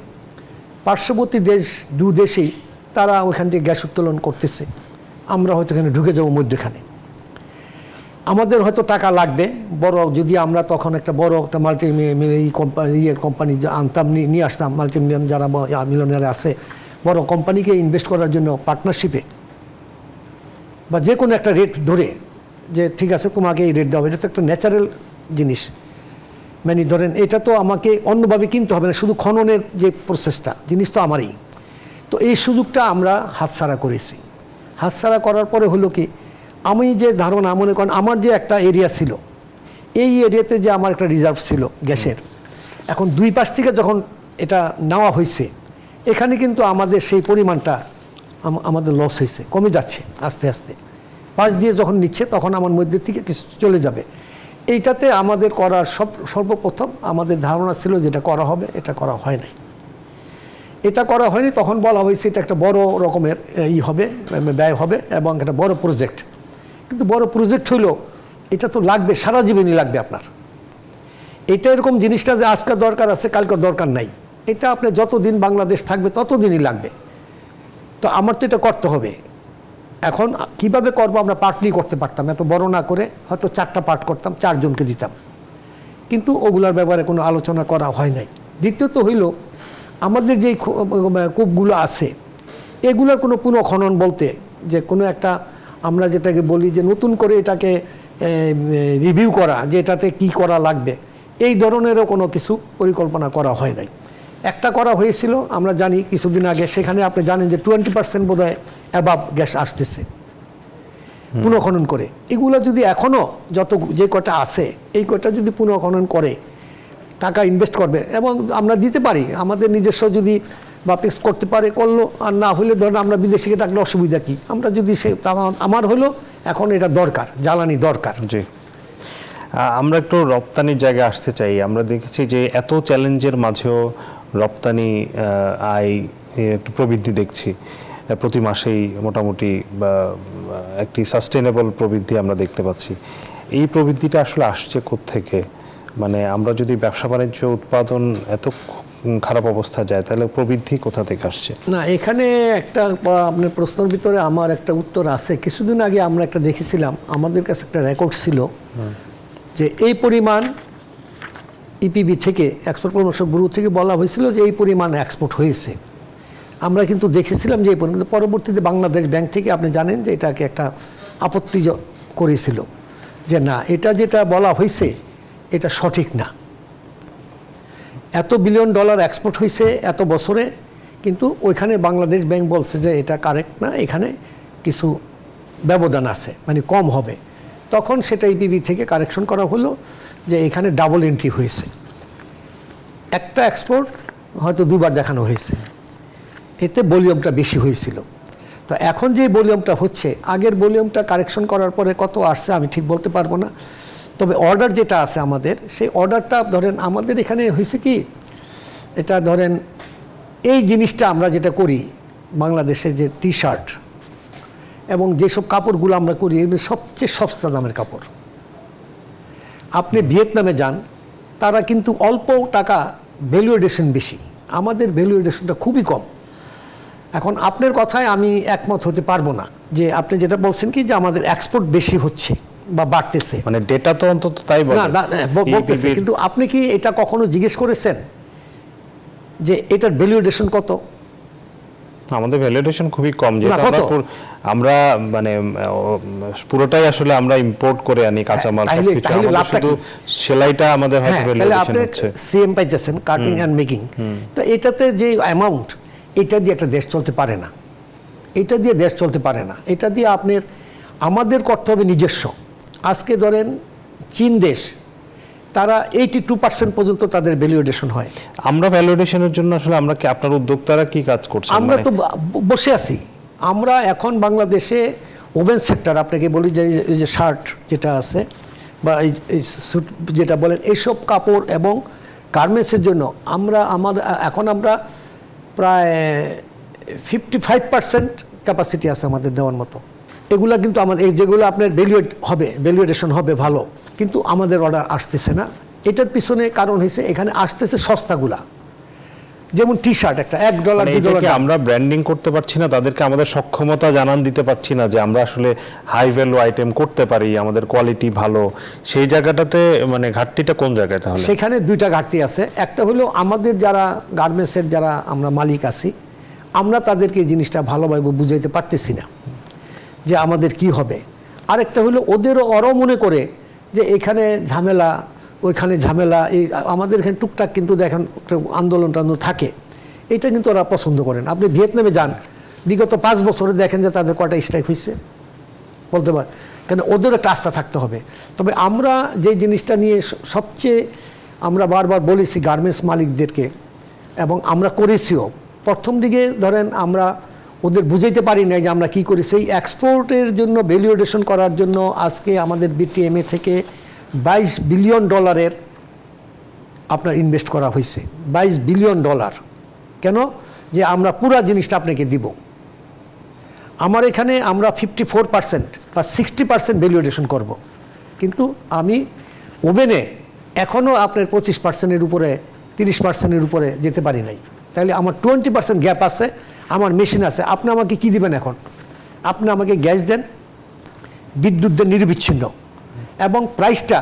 পার্শ্ববর্তী দেশ, দু দেশেই তারা ওইখান থেকে গ্যাস উত্তোলন করতেছে, আমরা হয়তো এখানে ঢুকে যাবো মধ্যখানে, আমাদের হয়তো টাকা লাগবে বড়, যদি আমরা তখন একটা বড় একটা মাল্টি কোম্পানি আনতাম, নিয়ে আসতাম, মাল্টি মিলিয়ন যারা মিলিয়নারে আছে, বড় কোম্পানিকে ইনভেস্ট করার জন্য পার্টনারশিপে, বা যে কোনো একটা রেট ধরে, যে ঠিক আছে তোমাকে এই রেট দেওয়া হবে, এটা তো একটা ন্যাচারাল জিনিস, মানে ধরেন এটা তো আমাকে অন্যভাবে কিনতে হবে না, শুধু খননের যে প্রসেসটা, জিনিস তো আমারই। তো এই সুযোগটা আমরা হাতছাড়া করেছি। হাতছাড়া করার পরে হলো কি, আমি যে ধারণা, মনে করেন আমার যে একটা এরিয়া ছিল, এই এরিয়াতে যে আমার একটা রিজার্ভ ছিল গ্যাসের, এখন দুই পাশ থেকে যখন এটা নেওয়া হয়েছে, এখানে কিন্তু আমাদের সেই পরিমাণটা আমাদের লস হয়েছে, কমে যাচ্ছে আস্তে আস্তে। পাশ দিয়ে যখন নিচ্ছে তখন আমার মধ্যে থেকে কিছু চলে যাবে। এইটাতে আমাদের করার সর্বপ্রথম আমাদের ধারণা ছিল যেটা করা হবে, এটা করা হয় নাই। এটা করা হয়নি, তখন বলা হয়েছে এটা একটা বড় রকমের হবে, ব্যয় হবে এবং একটা বড় প্রজেক্ট। কিন্তু বড় প্রজেক্ট হইলো, এটা তো লাগবে, সারা জীবনই লাগবে আপনার। এটা এরকম জিনিসটা যে আজকে দরকার আছে, কালকে দরকার নাই, এটা আপনি যতদিন বাংলাদেশ থাকবে ততদিনই লাগবে। তো আমার তো এটা করতে হবে। এখন কিভাবে করবো, আমরা পার্টলি করতে পারতাম, এত বড় না করে হয়তো 4টা পার্ট করতাম, 4 জনকে দিতাম, কিন্তু ওগুলার ব্যাপারে কোনো আলোচনা করা হয় নাই। দ্বিতীয়ত হইল, আমাদের যেই কূপগুলো আছে, এগুলোর কোনো পুনঃখনন বলতে, যে কোনো একটা আমরা যেটাকে বলি যে নতুন করে এটাকে রিভিউ করা, যে এটাতে কী করা লাগবে, এই ধরনেরও কোনো কিছু পরিকল্পনা করা হয় নাই। একটা করা হয়েছিল আমরা জানি কিছুদিন আগে, সেখানে আপনি জানেন যে 20% বোধহয় অ্যাবাভ গ্যাস আসতেছে পুনঃখনন করে। এগুলো যদি এখনও যে কটা আছে, এই কটা যদি পুনঃখনন করে টাকা ইনভেস্ট করবে এবং আমরা দিতে পারি, আমাদের নিজস্ব যদি বাপেক্স করতে পারে করলো, আর না হলে ধরেন আমরা বিদেশিকে টাকলে অসুবিধা কী, আমরা যদি আমার হলো এখন এটা দরকার, জ্বালানি দরকার। জি, আমরা একটু রপ্তানির জায়গায় আসতে চাই। আমরা দেখেছি যে এত চ্যালেঞ্জের মাঝেও রপ্তানি আয় একটু প্রবৃদ্ধি দেখছি, প্রতি মাসেই মোটামুটি একটি সাস্টেনেবল প্রবৃদ্ধি আমরা দেখতে পাচ্ছি। এই প্রবৃদ্ধিটা আসলে আসছে কোত্থেকে? মানে আমরা যদি ব্যবসা বাণিজ্য উৎপাদন এত খারাপ অবস্থা যায়, তাহলে প্রবৃদ্ধি কোথা থেকে আসছে? না, এখানে একটা আপনার প্রশ্নের ভিতরে আমার একটা উত্তর আছে। কিছুদিন আগে আমরা একটা দেখেছিলাম, আমাদের কাছে একটা রেকর্ড ছিল যে এই পরিমাণ ইপিবি থেকে, এক্সপোর্ট প্রমোশন ব্যুরো থেকে বলা হয়েছিল যে এই পরিমাণ এক্সপোর্ট হয়েছে। আমরা কিন্তু দেখেছিলাম যে এই পরিমাণ, পরবর্তীতে বাংলাদেশ ব্যাংক থেকে আপনি জানেন যে এটাকে একটা আপত্তি করেছিল যে না, এটা যেটা বলা হয়েছে এটা সঠিক না। এত বিলিয়ন ডলার এক্সপোর্ট হয়েছে এত বছরে, কিন্তু ওইখানে বাংলাদেশ ব্যাংক বলছে যে এটা কারেক্ট না, এখানে কিছু ব্যবধান আছে, মানে কম হবে। তখন সেটা ইপিবি থেকে কারেকশন করা হলো যে এখানে ডাবল এন্ট্রি হয়েছে, একটা এক্সপোর্ট হয়তো দুবার দেখানো হয়েছে, এতে ভলিউমটা বেশি হয়েছিল। তো এখন যে ভলিউমটা হচ্ছে, আগের ভলিউমটা কারেকশন করার পরে কত আসছে আমি ঠিক বলতে পারবো না। তবে অর্ডার যেটা আছে আমাদের, সেই অর্ডারটা ধরেন আমাদের এখানে হয়েছে কি, এটা ধরেন এই জিনিসটা আমরা যেটা করি বাংলাদেশে, যে টি শার্ট এবং যেসব কাপড়গুলো আমরা করি, এগুলো সবচেয়ে সস্তা দামের কাপড়। আপনি ভিয়েতনামে যান, তারা কিন্তু অল্প টাকা ভ্যালুয়েশন বেশি, আমাদের ভ্যালুয়েশনটা খুবই কম। এখন আপনার কথায় আমি একমত হতে পারবো না, যে আপনি যেটা বলছেন কি যে আমাদের এক্সপোর্ট বেশি হচ্ছে বা বাড়তেছে, মানে ডেটা তো অন্তত তাই বলে না বলতেছে, কিন্তু আপনি কি এটা কখনো জিজ্ঞেস করেছেন যে এটার ভ্যালুয়েশন কত? আমাদের ভ্যালুয়েশন খুবই কম, যেটা আমরা মানে পুরোটাই আসলে আমরা ইম্পোর্ট করে আনি কাঁচামাল, শুধু সেলাইটা আমাদের হয়তো ভ্যালুয়েশন হচ্ছে। সিএম পাইতেছেন, কাটিং এন্ড মেকিং, তো এটাতে যে অ্যামাউন্ট, এটা দিয়ে একটা দেশ চলতে পারে না, এটা দিয়ে দেশ চলতে পারে না। এটা দিয়ে আপনার আমাদের করতে হবে নিজস্ব। আজকে ধরেন চীন দেশ, তারা 82% পর্যন্ত তাদের ভ্যালুয়েশন হয়। আমরা ভ্যালুয়েশনের জন্য আসলে আমরা কি, আপনার উদ্যোক্তারা কি কাজ করছেন? আমরা তো বসে আছি। আমরা এখন বাংলাদেশে ওভেন সেক্টর, আপনাকে বলি যে এই যে শার্ট যেটা আছে বা এই স্যুট যেটা বলেন, এইসব কাপড় এবং গার্মেন্টসের জন্য এখন আমরা প্রায় 55% ক্যাপাসিটি আছে আমাদের দেওয়ার মতো। এগুলা কিন্তু আমাদের যেগুলো আপনার ভ্যালুয়েশন হবে ভালো, কিন্তু আমাদের অর্ডার আসতেছে না। এটার পিছনে কারণ হয়েছে এখানে আসতেছে সস্তাগুলা, যেমন টি শার্ট একটা $1 $2 আমরা ব্র্যান্ডিং করতে পারছি না, তাদেরকে আমাদের সক্ষমতা জানান দিতে পারছি না যে আমরা আসলে হাই ভ্যালু আইটেম করতে পারি, আমাদের কোয়ালিটি ভালো। সেই জায়গাটাতে মানে ঘাটতিটা কোন জায়গায়? তাহলে সেখানে দুইটা ঘাটতি আছে। একটা হলো আমাদের যারা গার্মেন্টসের যারা আমরা মালিক আছি, আমরা তাদেরকে এই জিনিসটা ভালোভাবে বুঝাইতে পারতেছি না যে আমাদের কি হবে। আরেকটা হলো ওরাও মনে করে যে এখানে ঝামেলা, ওইখানে ঝামেলা, এই আমাদের এখানে টুকটাক কিন্তু দেখেন আন্দোলন থাকে, এটা কিন্তু ওরা পছন্দ করেন। আপনি ভিয়েতনামে যান, বিগত 5 বছরে দেখেন যে তাদের কয়টা স্ট্রাইক হয়েছে বলতে পার, কেন ওদের একটা আস্থা থাকতে হবে। তবে আমরা যে জিনিসটা নিয়ে সবচেয়ে আমরা বারবার বলেছি গার্মেন্টস মালিকদেরকে, এবং আমরা করেছিও, প্রথম দিকে ধরেন আমরা ওদের বুঝাইতে পারি না যে আমরা কি করি। সেই এক্সপোর্টের জন্য ভ্যালুয়েশন করার জন্য আজকে আমাদের বিটিএমএ থেকে $22 বিলিয়ন আপনার ইনভেস্ট করা হয়েছে। $22 বিলিয়ন। কেন? যে আমরা পুরা জিনিসটা আপনাকে দিব। আমার এখানে আমরা 54% বা 60% ভ্যালুয়েশন করব, কিন্তু আমি ওভেনে এখনও আপনার 25%-এর উপরে 30%-এর উপরে যেতে পারি নাই। তাহলে আমার 20% গ্যাপ আছে, আমার মেশিন আছে। আপনি আমাকে কি দিবেন এখন? আপনি আমাকে গ্যাস দেন, বিদ্যুৎ দেন নিরবিচ্ছিন্ন, এবং প্রাইসটা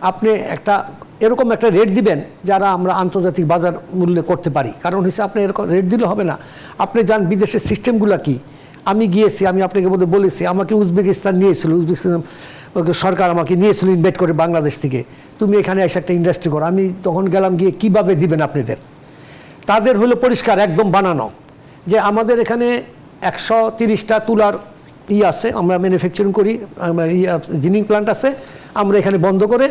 আপনি এরকম একটা রেট দিবেন যারা আমরা আন্তর্জাতিক বাজার মূল্যে করতে পারি। কারণ হচ্ছে আপনি এরকম রেট দিলে হবে না। আপনি যান বিদেশের সিস্টেমগুলো কি, আমি গিয়েছি, আমি আপনাকে বোধহয় বলেছি, আমাকে উজবেকিস্তান নিয়েছিল, উজবেকিস্তান সরকার আমাকে নিয়েছিল ইনভাইট করে বাংলাদেশ থেকে, তুমি এখানে এসে একটা ইন্ডাস্ট্রি করো। আমি তখন গেলাম, গিয়ে কিভাবে দিবেন আপনাদের? তাদের হলো পরিষ্কার একদম বানানো যে আমাদের এখানে 130টা তুলার আছে, আমরা ম্যানুফ্যাকচারিং করি, জিনিং প্ল্যান্ট আছে, আমরা এখানে বন্ধ করে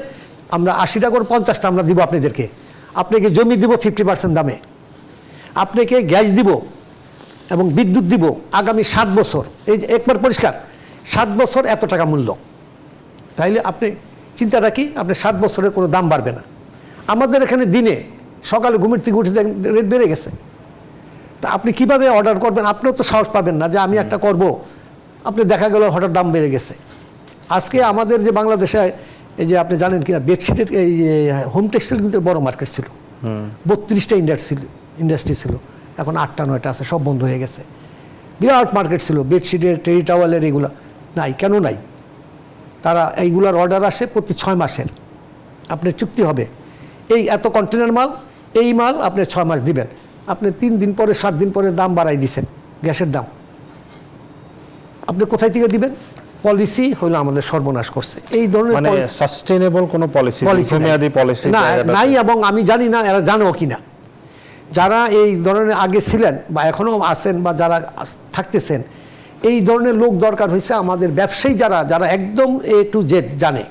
আমরা 80টা করে 50টা আমরা দিব আপনাদেরকে। আপনাকে জমি দিব 50% দামে, আপনাকে গ্যাস দিব এবং বিদ্যুৎ দিব আগামী 7 বছর। এই যে একবার পরিষ্কার 7 বছর এত টাকা মূল্য। তাইলে আপনি চিন্তাটা কি, আপনি 7 বছরের কোনো দাম বাড়বে না। আমাদের এখানে দিনে সকালে ঘুমের থেকে উঠে রেট বেড়ে গেছে। তা আপনি কিভাবে অর্ডার করবেন? আপনিও তো সাহস পাবেন না যে আমি একটা করব, আপনি দেখা গেল হঠাৎ দাম বেড়ে গেছে। আজকে আমাদের যে বাংলাদেশে এই যে আপনি জানেন কিনা, বেডশিটের এই হোম টেক্সটাইল কিন্তু বড় মার্কেট ছিল, 32টা ইন্ডাস্ট্রি ছিল, এখন 8টা 9টা আছে, সব বন্ধ হয়ে গেছে। বিরাট মার্কেট ছিল বেডশিটের, টেরি টাওয়ালের, এগুলো নাই। কেন নাই? তারা এইগুলার অর্ডার আসে প্রতি 6 মাসের, আপনার চুক্তি হবে এই এত কন্টেনার মাল, এই মাল আপনি 6 মাস দিবেন, আপনি 3 দিন পরে 7 দিন পরে দাম বাড়াই দিছেন গ্যাসের দাম, আপনি কোথায় থেকে দিবেন? পলিসি হলো আমাদের সর্বনাশ করছে। এই ধরনের মানে সাস্টেইনেবল কোনো পলিসি না নাই, এবং আমি জানি না এরা জানেও কিনা। যারা এই ধরনের আগে ছিলেন বা এখনও আছেন বা যারা থাকতেছেন, এই ধরনের লোক দরকার হয়েছে আমাদের ব্যবসায়ী যারা একদম A to Z জানে।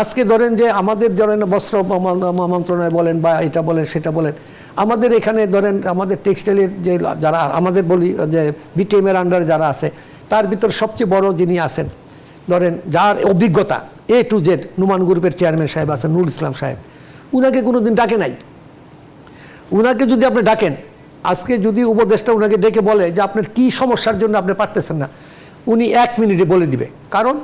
আজকে ধরেন যে আমাদের ধরেন বস্ত্র মন্ত্রণালয় বলেন বা এটা বলেন সেটা বলেন, আমাদের এখানে ধরেন আমাদের টেক্সটাইলের যে যারা আমাদের বলি যে বিটিএমের আন্ডারে যারা আছে, তার ভিতর সবচেয়ে বড় যিনি আছেন ধরেন যার অভিজ্ঞতা A to Z, নুমান গ্রুপের চেয়ারম্যান সাহেব আছেন নুরুল ইসলাম সাহেব, উনাকে কোনো দিন ডাকে নাই। উনাকে যদি আপনি ডাকেন, আজকে যদি উপদেষ্টা উনাকে ডেকে বলে যে আপনার কী সমস্যার জন্য আপনি পারতেছেন না, উনি 1 মিনিটে বলে দিবে, কারণ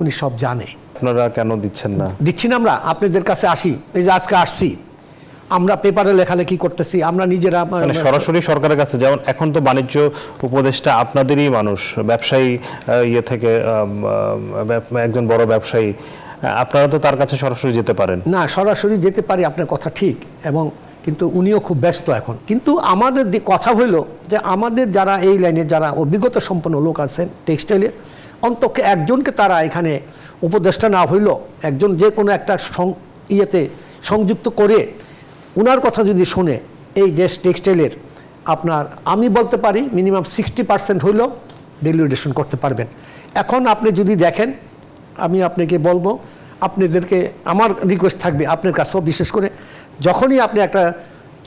উনি সব জানে। আপনারা কেন দিচ্ছেন না? দিচ্ছি না আমরা, আপনাদের কাছে আসি, এই যে আজকে আসছি, আমরা পেপারে লেখালেখি করতেছি, আমরা নিজেরা মানে সরাসরি সরকারের কাছে। যেমন এখন তো বাণিজ্য উপদেষ্টা আপনাদেরই মানুষ, ব্যবসায়ী ইয়ে থেকে একজন বড় ব্যবসায়ী, আপনারা তো তার কাছে সরাসরি যেতে পারেন। না, সরাসরি যেতে পারি, আপনার কথা ঠিক, এবং কিন্তু উনিও খুব ব্যস্ত এখন। কিন্তু আমাদের কথা হইল যে আমাদের যারা এই লাইনে যারা অভিজ্ঞতা সম্পন্ন লোক আছেন টেক্সটাইলের, অন্তত একজনকে তারা এখানে উপদেষ্টা না হইল একজন যে কোনো একটা ইয়েতে সংযুক্ত করে উনার কথা যদি শুনে এই দেশ টেক্সটাইলের আপনার, আমি বলতে পারি মিনিমাম 60% হইলেও ভ্যালুয়েশন করতে পারবেন। এখন আপনি যদি দেখেন, আমি আপনাকে বলবো, আপনাদেরকে আমার রিকোয়েস্ট থাকবে আপনার কাছেও, বিশেষ করে যখনই আপনি একটা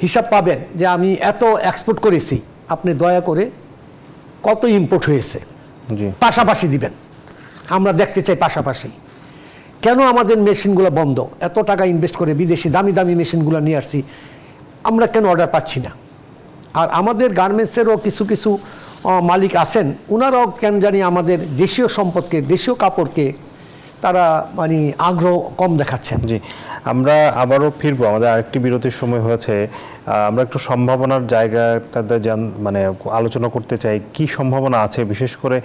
হিসাব পাবেন যে আমি এত এক্সপোর্ট করেছি, আপনি দয়া করে কত ইম্পোর্ট হয়েছে পাশাপাশি দিবেন, আমরা দেখতে চাই পাশাপাশি। কেন আমাদের মেশিনগুলো বন্ধ? এত টাকা ইনভেস্ট করে বিদেশি দামি দামি মেশিনগুলো নিয়ে আসছি, আমরা কেন অর্ডার পাচ্ছি না? আর আমাদের গার্মেন্টসেরও কিছু কিছু মালিক আছেন, ওনারাও কেন জানি আমাদের দেশীয় সম্পদকে, দেশীয় কাপড়কে তারা মানে আগ্রহ কম দেখাচ্ছেন। জি, আমরা আবারও ফিরবো, আমাদের আরেকটি বিরতির সময় হয়েছে। আমরা একটু সম্ভাবনার জায়গাটাতে মানে আলোচনা করতে চাই, কি সম্ভাবনা আছে। বিশেষ করে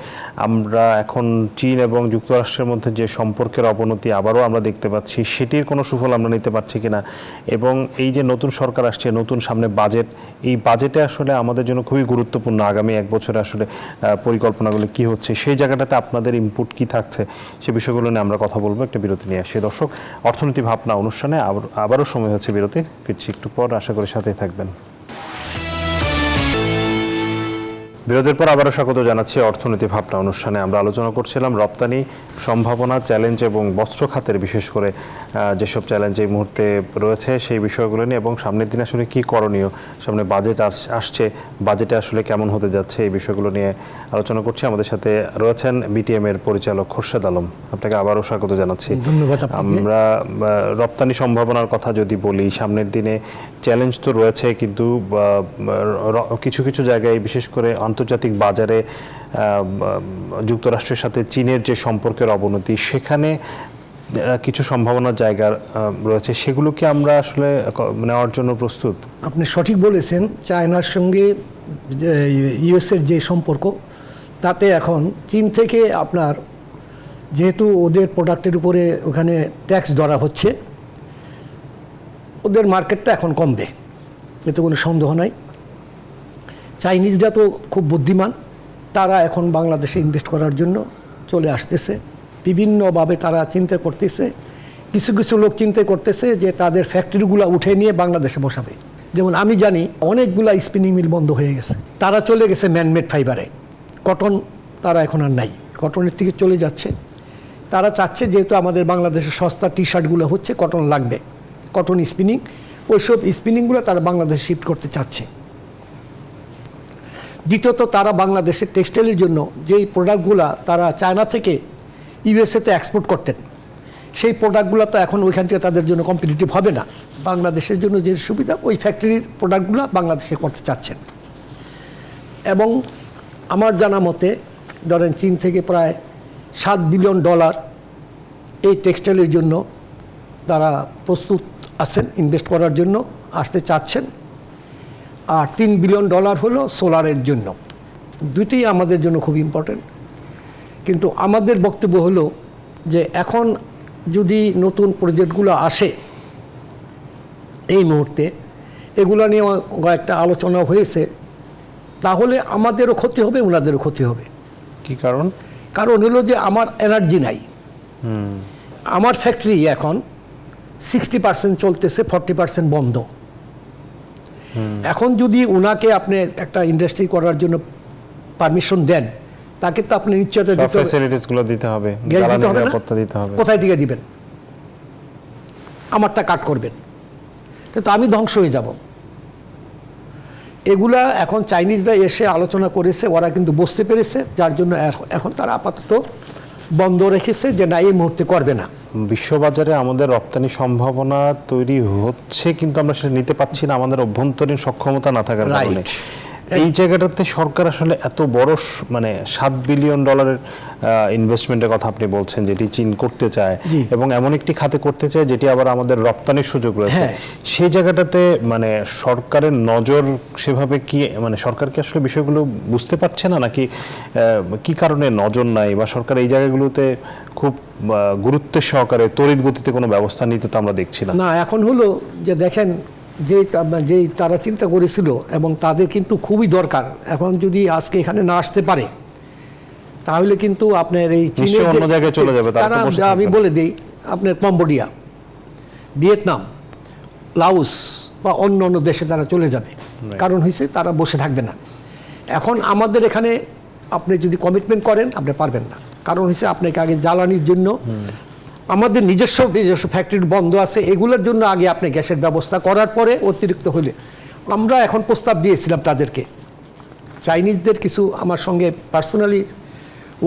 আমরা এখন চীন এবং যুক্তরাষ্ট্রের মধ্যে যে সম্পর্কের অবনতি আবারও আমরা দেখতে পাচ্ছি, সেটির কোনো সুফল আমরা নিতে পারছি কিনা, এবং এই যে নতুন সরকার আসছে, নতুন সামনে বাজেট, এই বাজেটে আসলে আমাদের জন্য খুবই গুরুত্বপূর্ণ আগামী 1 বছরে আসলে পরিকল্পনাগুলো কি হচ্ছে, সেই জায়গাটাতে আপনাদের ইনপুট কি থাকছে, সে বিষয়গুলো নিয়ে আমরা কথা বলবো। একটা বিরতি নিয়ে আসি দর্শক। অর্থনীতি ভাবনা অনুষ্ঠানে আবারও সময় হচ্ছে বিরতির, ফিরছি একটু পর, আশা করি সাথেই থাকবেন। বিরতির পর আবারও স্বাগত জানাচ্ছি অর্থনীতি ভাবনা অনুষ্ঠানে। আমরা আলোচনা করছিলাম রপ্তানি সম্ভাবনা, চ্যালেঞ্জ এবং বস্ত্র খাতের বিশেষ করে যেসব চ্যালেঞ্জ এই মুহূর্তে রয়েছে সেই বিষয়গুলো নিয়ে, এবং সামনের দিনে আসলে কী করণীয়, সামনে বাজেট আসছে, বাজেটে আসলে কেমন হতে যাচ্ছে, এই বিষয়গুলো নিয়ে আলোচনা করছি। আমাদের সাথে রয়েছেন বিটিএম এর পরিচালক খোরশেদ আলম, আপনাকে আবারও স্বাগত জানাচ্ছি। ধন্যবাদ। আমরা রপ্তানি সম্ভাবনার কথা যদি বলি, সামনের দিনে চ্যালেঞ্জ তো রয়েছে, কিন্তু কিছু কিছু জায়গায় বিশেষ করে আন্তর্জাতিক বাজারে যুক্তরাষ্ট্রের সাথে চীনের যে সম্পর্কের অবনতি, সেখানে কিছু সম্ভাবনার জায়গা রয়েছে, সেগুলো কি আমরা আসলে নেওয়ার জন্য প্রস্তুত? আপনি সঠিক বলেছেন। চায়নার সঙ্গে ইউএসের যে সম্পর্ক, তাতে এখন চীন থেকে আপনার যেহেতু ওদের প্রোডাক্টের উপরে ওখানে ট্যাক্স ধরা হচ্ছে, ওদের মার্কেটটা এখন কমবে, এতে কোনো সন্দেহ নাই। চাইনিজরা তো খুব বুদ্ধিমান, তারা এখন বাংলাদেশে ইনভেস্ট করার জন্য চলে আসতেছে, বিভিন্নভাবে তারা চিন্তা করতেছে। কিছু কিছু লোক চিন্তা করতেছে যে তাদের ফ্যাক্টরিগুলো উঠে নিয়ে বাংলাদেশে বসাবে। যেমন আমি জানি অনেকগুলা স্পিনিং মিল বন্ধ হয়ে গেছে, তারা চলে গেছে ম্যানমেড ফাইবারে। কটন তারা এখন আর নাই, কটনের থেকে চলে যাচ্ছে। তারা চাচ্ছে যেহেতু আমাদের বাংলাদেশে সস্তা টি শার্টগুলো হচ্ছে, কটন লাগবে, কটন স্পিনিং, ওইসব স্পিনিংগুলো তারা বাংলাদেশে শিফট করতে চাচ্ছে। দ্বিতীয়ত, তারা বাংলাদেশের টেক্সটাইলের জন্য যেই প্রোডাক্টগুলো তারা চায়না থেকে ইউএসএতে এক্সপোর্ট করতেন, সেই প্রোডাক্টগুলো তো এখন ওইখান থেকে তাদের জন্য কম্পিটিটিভ হবে না। বাংলাদেশের জন্য যে সুবিধা, ওই ফ্যাক্টরির প্রোডাক্টগুলো বাংলাদেশে করতে চাচ্ছেন। এবং আমার জানা মতে ধরেন চীন থেকে প্রায় $7 বিলিয়ন এই টেক্সটাইলের জন্য তারা প্রস্তুত আছেন ইনভেস্ট করার জন্য, আসতে চাচ্ছেন। আর $3 বিলিয়ন হলো সোলারের জন্য। দুইটাই আমাদের জন্য খুব ইম্পর্টেন্ট। কিন্তু আমাদের বক্তব্য হলো যে এখন যদি নতুন প্রজেক্টগুলো আসে এই মুহূর্তে, এগুলো নিয়ে একটা আলোচনা হয়েছে, তাহলে আমাদেরও ক্ষতি হবে, ওনাদেরও ক্ষতি হবে। কি কারণ? কারণ হলো যে আমার এনার্জি নাই। আমার ফ্যাক্টরি এখন 60% চলতেছে, 40% বন্ধ। এখন যদি ওনাকে আপনি একটা ইন্ডাস্ট্রি করার জন্য পারমিশন দেন, তাকে তো আপনি নিশ্চয়তা দিতে হবে, ফ্যাসিলিটিসগুলো দিতে হবে, গ্যাস দিতে জ্বালানি হবে না? নিরাপত্তা দিতে হবে। কোথায় থেকে দিবেন? আমারটা কাট করবেন, কিন্তু আমি ধ্বংস হয়ে যাব। এগুলা এখন চাইনিজরা এসে আলোচনা করেছে, ওরা কিন্তু বুঝতে পেরেছে, যার জন্য এখন তারা আপাতত বন্ধ রেখেছে যে না, এই মুহূর্তে করবে না। বিশ্ববাজারে আমাদের রপ্তানি সম্ভাবনা তৈরি হচ্ছে, কিন্তু আমরা সেটা নিতে পারছি না আমাদের অভ্যন্তরীণ সক্ষমতা না থাকার কারণে। এই জায়গাটাতে সরকার আসলে এত বড় মানে $7 বিলিয়ন ইনভেস্টমেন্টের কথা আপনি বলছেন, যেটি চীন করতে চায় এবং এমন একটি খাতে করতে চায় যেটি আবার আমাদের রপ্তানির সুযোগ রয়েছে, সেই জায়গাটাতে মানে সরকারের নজর সেভাবে কি, মানে সরকার কি আসলে বিষয়গুলো বুঝতে পারছে না, নাকি কি কারণে নজর নাই, বা সরকার এই জায়গাগুলোতে খুব গুরুত্বের সহকারে তড়িৎ গতিতে কোনো ব্যবস্থা নিতে তো আমরা দেখছি না? না, এখন হলো যে দেখেন, যে তারা চিন্তা করেছিল এবং তাদের কিন্তু খুবই দরকার, এখন যদি আজকে এখানে না আসতে পারে তাহলে কিন্তু আপনার এই চীনের অন্য জায়গায় চলে যাবে। তারা, আমি বলে দিই, আপনার কম্বোডিয়া, ভিয়েতনাম, লাওস বা অন্য অন্য দেশে তারা চলে যাবে। কারণ হয়েছে তারা বসে থাকবে না। এখন আমাদের এখানে আপনি যদি কমিটমেন্ট করেন, আপনি পারবেন না। কারণ হচ্ছে আপনাকে আগে জ্বালানির জন্য আমাদের নিজস্ব ফ্যাক্টরি বন্ধ আছে, এগুলোর জন্য আগে আপনি গ্যাসের ব্যবস্থা করার পরে অতিরিক্ত হলে। আমরা এখন প্রস্তাব দিয়েছিলাম তাদেরকে, চাইনিজদের কিছু আমার সঙ্গে পার্সোনালি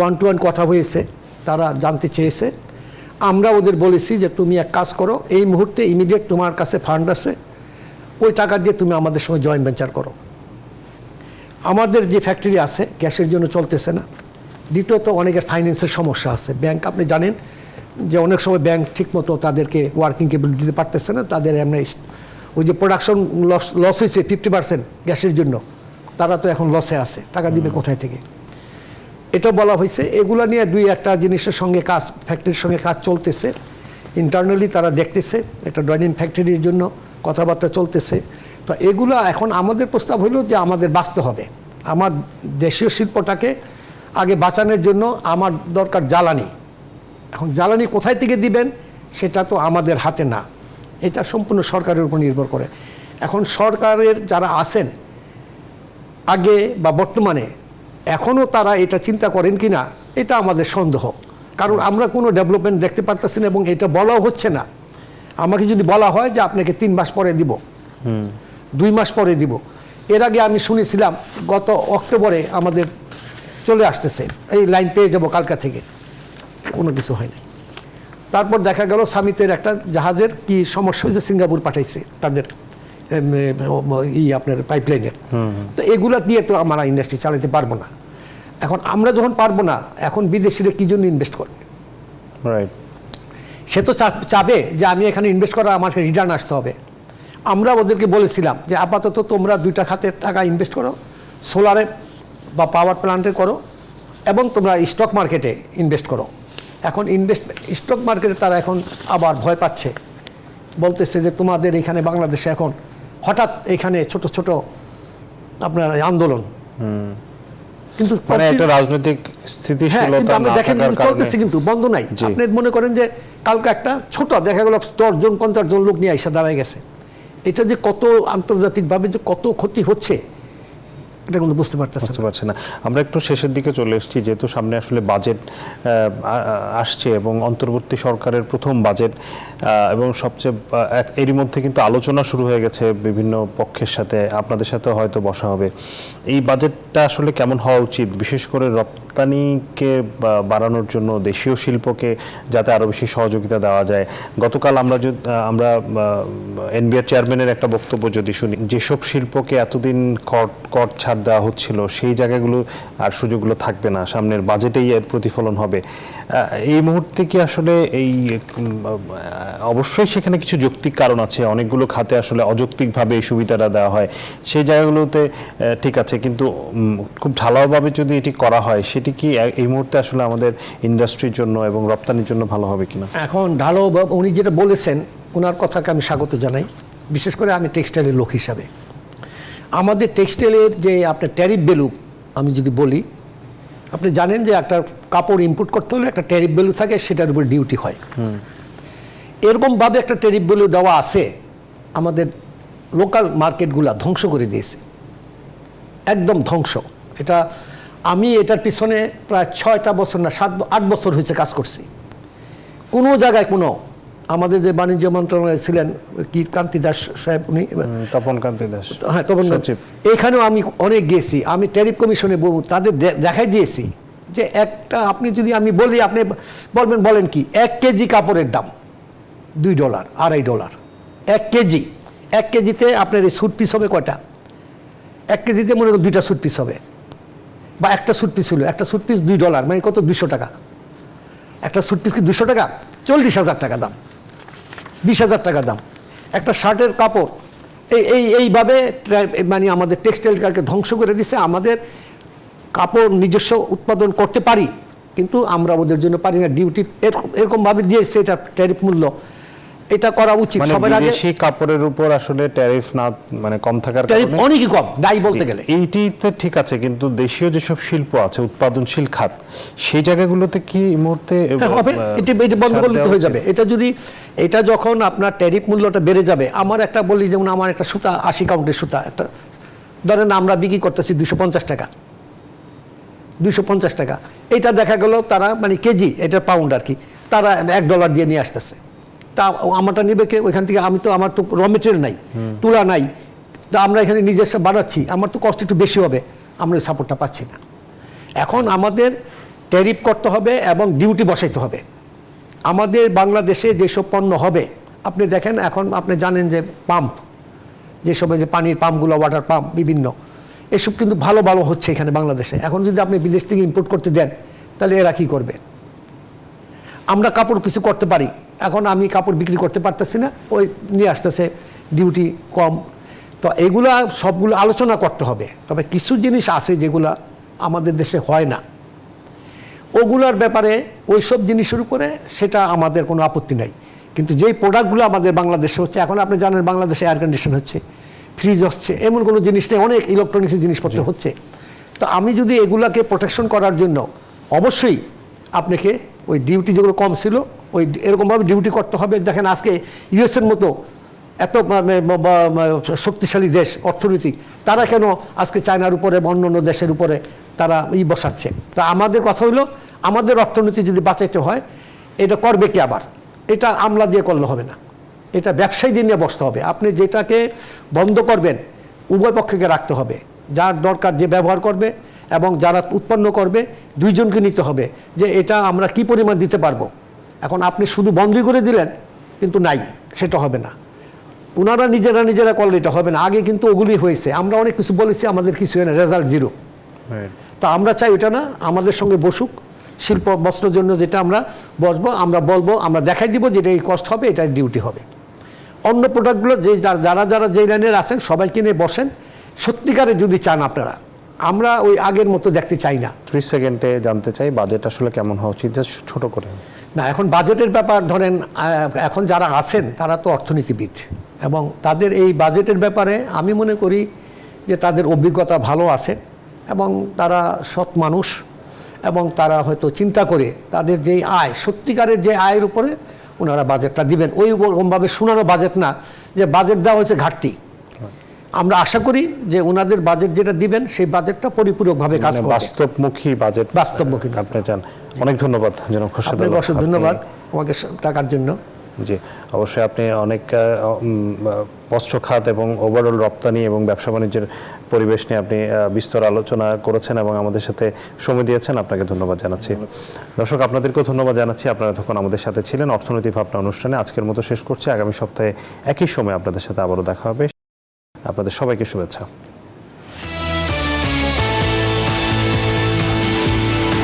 1-to-1 কথা হয়েছে, তারা জানতে চেয়েছে। আমরা ওদের বলেছি যে তুমি এক কাজ করো, এই মুহূর্তে ইমিডিয়েট তোমার কাছে ফান্ড আছে, ওই টাকা দিয়ে তুমি আমাদের সঙ্গে জয়েন্ট ভেঞ্চার করো। আমাদের যে ফ্যাক্টরি আছে গ্যাসের জন্য চলতেছে না। দ্বিতীয়ত অনেকের ফাইন্যান্সের সমস্যা আছে। ব্যাংক, আপনি জানেন যে অনেক সময় ব্যাংক ঠিকমতো তাদেরকে ওয়ার্কিং ক্যাপিটাল দিতে পারতেছে না। তাদের এমনি ওই যে প্রোডাকশন লস হয়েছে 50% গ্যাসের জন্য, তারা তো এখন লসে আছে, টাকা দিবে কোথায় থেকে? এটা বলা হয়েছে। এগুলো নিয়ে দুই একটা জিনিসের সঙ্গে কাজ, ফ্যাক্টরির সঙ্গে কাজ চলতেছে। ইন্টারনালি তারা দেখতেছে, একটা ড্রয়িং ফ্যাক্টরির জন্য কথাবার্তা চলতেছে। তো এগুলো এখন আমাদের প্রস্তাব হলো যে আমাদের বাঁচতে হবে। আমার দেশীয় শিল্পটাকে আগে বাঁচানোর জন্য আমার দরকার জ্বালানি। এখন জ্বালানি কোথায় থেকে দিবেন সেটা তো আমাদের হাতে না, এটা সম্পূর্ণ সরকারের উপর নির্ভর করে। এখন সরকারের যারা আছেন আগে বা বর্তমানে, এখনও তারা এটা চিন্তা করেন কি না, এটা আমাদের সন্দেহ। কারণ আমরা কোনো ডেভেলপমেন্ট দেখতে পারতেছি না এবং এটা বলাও হচ্ছে না। আমাকে যদি বলা হয় যে আপনাকে 3 মাস পরে দিব, 2 মাস পরে দিব, এর আগে আমি শুনেছিলাম গত অক্টোবরে আমাদের চলে আসতেছে, এই লাইন পেয়ে যাব কালকা থেকে, কোনো কিছু হয় নাই। তারপর দেখা গেল সামিতের একটা জাহাজের কি সমস্যা হয়েছে, সিঙ্গাপুর পাঠাইছে তাদের আপনার পাইপলাইনের। তো এগুলা দিয়ে তো আমরা ইন্ডাস্ট্রি চালাতে পারবো না। এখন আমরা যখন পারবো না, এখন বিদেশিরা কি জন্য ইনভেস্ট করবে? সে তো চাবে যে আমি এখানে ইনভেস্ট করা, আমাকে রিটার্ন আসতে হবে। আমরা ওদেরকে বলেছিলাম যে আপাতত তোমরা 2টা খাতের টাকা ইনভেস্ট করো, সোলারে বা পাওয়ার প্ল্যান্টে করো, এবং তোমরা স্টক মার্কেটে ইনভেস্ট করো। এখন স্টক মার্কেটে তারা এখন আবার ভয় পাচ্ছে, বলতেছে যে তোমাদের এখানে বাংলাদেশে এখন হঠাৎ এখানে ছোট ছোট আপনার আন্দোলন, কিন্তু মানে একটা রাজনৈতিক স্থিতিশীলতা না থাকার কারণে চলতেছে, কিন্তু বন্ধ নাই। আপনি মনে করেন যে কালকে একটা ছোট দেখা গেল 10-15 জন লোক নিয়ে এসে দাঁড়ায় গেছে। এটা যে কত আন্তর্জাতিকভাবে যে কত ক্ষতি হচ্ছে এটা কিন্তু বুঝতে পারছে না। আমরা একটু শেষের দিকে চলে এসেছি, যেহেতু সামনে আসলে বাজেট আসছে এবং অন্তর্বর্তী সরকারের প্রথম বাজেট, এবং সবচেয়ে এরই মধ্যে কিন্তু আলোচনা শুরু হয়ে গেছে বিভিন্ন পক্ষের সাথে, আপনাদের সাথে হয়তো বসা হবে। এই বাজেটটা আসলে কেমন হওয়া উচিত, বিশেষ করে রপ্তানিকে বাড়ানোর জন্য দেশীয় শিল্পকে যাতে আরও বেশি সহযোগিতা দেওয়া যায়। গতকাল আমরা এনবিআর চেয়ারম্যানের একটা বক্তব্য যদি শুনি, যেসব শিল্পকে এতদিন কর ছাড় দেওয়া হচ্ছিল সেই জায়গাগুলো আর সুযোগগুলো থাকবে না, সামনের বাজেটেই এর প্রতিফলন হবে। এই মুহূর্তে কি আসলে অবশ্যই সেখানে কিছু যৌক্তিক কারণ আছে, অনেকগুলো খাতে আসলে অযৌক্তিকভাবে এই সুবিধাটা দেওয়া হয়, সেই জায়গাগুলোতে ঠিক আছে, কিন্তু খুব ঢালাওভাবে যদি এটি করা হয় সেটি কি এই মুহূর্তে আসলে আমাদের ইন্ডাস্ট্রির জন্য এবং রপ্তানির জন্য ভালো হবে কিনা? এখন ঢালাও উনি যেটা বলেছেন ওনার কথাকে আমি স্বাগত জানাই। বিশেষ করে আমি টেক্সটাইলের লোক হিসাবে আমাদের টেক্সটাইলের যে আপনার ট্যারিফ ভ্যালু আমি যদি বলি, আপনি জানেন যে একটা কাপড় ইম্পোর্ট করতে হলে একটা ট্যারিফ ভ্যালু থাকে, সেটার উপর ডিউটি হয়। এরকমভাবে একটা ট্যারিফ ভ্যালু দেওয়া আছে, আমাদের লোকাল মার্কেটগুলা ধ্বংস করে দিয়েছে, একদম ধ্বংস। এটা আমি এটার পিছনে প্রায় 6টা বছর না 7-8 বছর হয়েছে কাজ করছি। কোনো জায়গায় কোনো আমাদের যে বাণিজ্য মন্ত্রণালয়ে ছিলেন কি কান্তি দাস সাহেব, উনি তপন কান্তি দাস, হ্যাঁ তপন, এখানেও আমি অনেক গেছি, আমি ট্যারিফ কমিশনে তাদের দেখাই দিয়েছি যে একটা আপনি যদি আমি বলি আপনি বলেন কি 1 কেজি কাপড়ের দাম $2, $2.5 1 কেজি। 1 কেজিতে আপনার এই স্যুট পিস হবে কয়টা? 1 কেজিতে মনে করেন 2টা স্যুট পিস হবে, বা একটা স্যুট পিস হলো, একটা স্যুট পিস $2 মানে কত? 200 টাকা। একটা স্যুট পিস কি 200 টাকা? 40,000 টাকা দাম, 20,000 টাকা দাম। একটা শার্টের কাপড় এইভাবে মানে আমাদের টেক্সটাইলকে ধ্বংস করে দিছে। আমাদের কাপড় নিজস্ব উৎপাদন করতে পারি, কিন্তু আমরা ওদের জন্য পারি না। ডিউটি এরকমভাবে দিয়েছে, এটা ট্যারিফ মূল্য, এটা করা উচিত। সবার আগে বিদেশি কাপড়ের উপর আসলে ট্যারিফ না মানে কম থাকার ট্যারিফ কারণে অনেকই কম দায়ী বলতে গেলে। এইটিতে ঠিক আছে, কিন্তু দেশীয় যেসব শিল্প আছে উৎপাদনশীল খাত, সেই জায়গাগুলোতে কি এই মুহূর্তে হবে? এটা বন্ধ করলে তো হয়ে যাবে। এটা যখন আপনার ট্যারিফ মূল্যটা বেড়ে যাবে, আমার একটা বলি, যেমন আমার একটা সুতা 80 কাউন্টের সুতা, একটা ধরেন আমরা বিক্রি করতেছি 250 টাকা, 250 টাকা। এটা দেখা গেল তারা মানে কেজি, এটা পাউন্ড আর কি, তারা $1 দিয়ে নিয়ে আসতেছে। তা আমারটা নিবে কে ওইখান থেকে? আমার তো র মেটেরিয়াল নাই, তুলা নাই, তা আমরা এখানে নিজস্ব বাড়াচ্ছি, আমার তো কষ্ট একটু বেশি হবে, আমরা ওই সাপোর্টটা পাচ্ছি না। এখন আমাদের ট্যারিফ করতে হবে এবং ডিউটি বসাইতে হবে। আমাদের বাংলাদেশে যেসব পণ্য হবে, আপনি দেখেন এখন আপনি জানেন যে পাম্প, যেসব যে পানির পাম্পগুলো, ওয়াটার পাম্প বিভিন্ন, এসব কিন্তু ভালো ভালো হচ্ছে এখানে বাংলাদেশে। এখন যদি আপনি বিদেশ থেকে ইম্পোর্ট করতে দেন, তাহলে এরা কী করবে? আমরা কাপড় কিছু করতে পারি, এখন আমি কাপড় বিক্রি করতে পারতেছি না, ওই নিয়ে আসতেছে ডিউটি কম। তো এগুলা সবগুলো আলোচনা করতে হবে। তবে কিছু জিনিস আছে যেগুলো আমাদের দেশে হয় না, ওগুলোর ব্যাপারে ওই সব জিনিসের উপরে সেটা আমাদের কোনো আপত্তি নাই। কিন্তু যেই প্রোডাক্টগুলো আমাদের বাংলাদেশে হচ্ছে, এখন আপনি জানেন বাংলাদেশে এয়ার কন্ডিশন হচ্ছে, ফ্রিজ হচ্ছে, এমন কোনো জিনিস নেই, অনেক ইলেকট্রনিক্সের জিনিসপত্র হচ্ছে। তো আমি যদি এগুলাকে প্রোটেকশন করার জন্য অবশ্যই আপনাকে ওই ডিউটি যেগুলো কম ছিল ওই এরকমভাবে ডিউটি করতে হবে। দেখেন আজকে ইউএসের মতো এত শক্তিশালী দেশ অর্থনীতি, তারা কেন আজকে চায়নার উপরে অন্য অন্য দেশের উপরে তারা বসাচ্ছে? তা আমাদের কথা হলো, আমাদের অর্থনীতি যদি বাঁচাইতে হয়, এটা করবে কি? আবার এটা আমলা দিয়ে করলে হবে না, এটা ব্যবসায়ীদের নিয়ে বসতে হবে। আপনি যেটাকে বন্ধ করবেন, উভয় পক্ষকে রাখতে হবে, যার দরকার যে ব্যবহার করবে এবং যারা উৎপন্ন করবে, দুইজনকে নিতে হবে যে এটা আমরা কি পরিমাণ দিতে পারবো। এখন আপনি শুধু বন্ধই করে দিলেন কিন্তু নাই, সেটা হবে না। ওনারা নিজেরা করলে এটা হবে না। আগে কিন্তু ওগুলি হয়েছে, আমরা অনেক কিছু বলেছি, আমাদের কিছু হয় না, রেজাল্ট 0। তা আমরা চাই ওটা না, আমাদের সঙ্গে বসুক, শিল্প বস্ত্রের জন্য যেটা আমরা বসবো, আমরা বলবো, আমরা দেখাই দিব যেটা এই কষ্ট হবে, এটা ডিউটি হবে। অন্য প্রোডাক্টগুলো যে যারা যেই লাইনের আছেন সবাইকে নিয়ে বসেন, সত্যিকারে যদি চান আপনারা, আমরা ওই আগের মতো দেখতে চাই না। 30 সেকেন্ডে জানতে চাই বাজেট আসলে কেমন হওয়া উচিত, ছোট করে। না, এখন বাজেটের ব্যাপার ধরেন, এখন যারা আছেন তারা তো অর্থনীতিবিদ, এবং তাদের এই বাজেটের ব্যাপারে আমি মনে করি যে তাদের অভিজ্ঞতা ভালো আছে, এবং তারা সৎ মানুষ, এবং তারা হয়তো চিন্তা করে তাদের যেই আয়, সত্যিকারের যে আয়ের উপরে ওনারা বাজেটটা দিবেন। ওইরকমভাবে শোনানো বাজেট না যে বাজেট দেওয়া হয়েছে ঘাটতি। আমরা আশা করি যে ওনাদের বাজেট যেটা দিবেন সেই বাজেটটা পরিপূরকভাবে কাজ করবে, বাস্তবমুখী বাজেট, বাস্তবমুখী আপনি চান। অনেক ধন্যবাদ জনাব খোরশেদ আলম, অসংখ্য ধন্যবাদ আমাকে টাকার জন্য। জি, অবশ্যই আপনি অনেক বস্ত্র খাত এবং ওভারঅল রপ্তানি এবং ব্যবসা বাণিজ্যের পরিবেশ নিয়ে আপনি বিস্তর আলোচনা করেছেন এবং আমাদের সাথে সময় দিয়েছেন, আপনাকে ধন্যবাদ জানাচ্ছি। দর্শক, আপনাদেরকেও ধন্যবাদ জানাচ্ছি, আপনারা তখন আমাদের সাথে ছিলেন অর্থনীতি ভাবনা অনুষ্ঠানে। আজকের মতো শেষ করছি, আগামী সপ্তাহে একই সময় আপনাদের সাথে আবারও দেখা হবে। আপনাদের সবাইকে শুভেচ্ছা।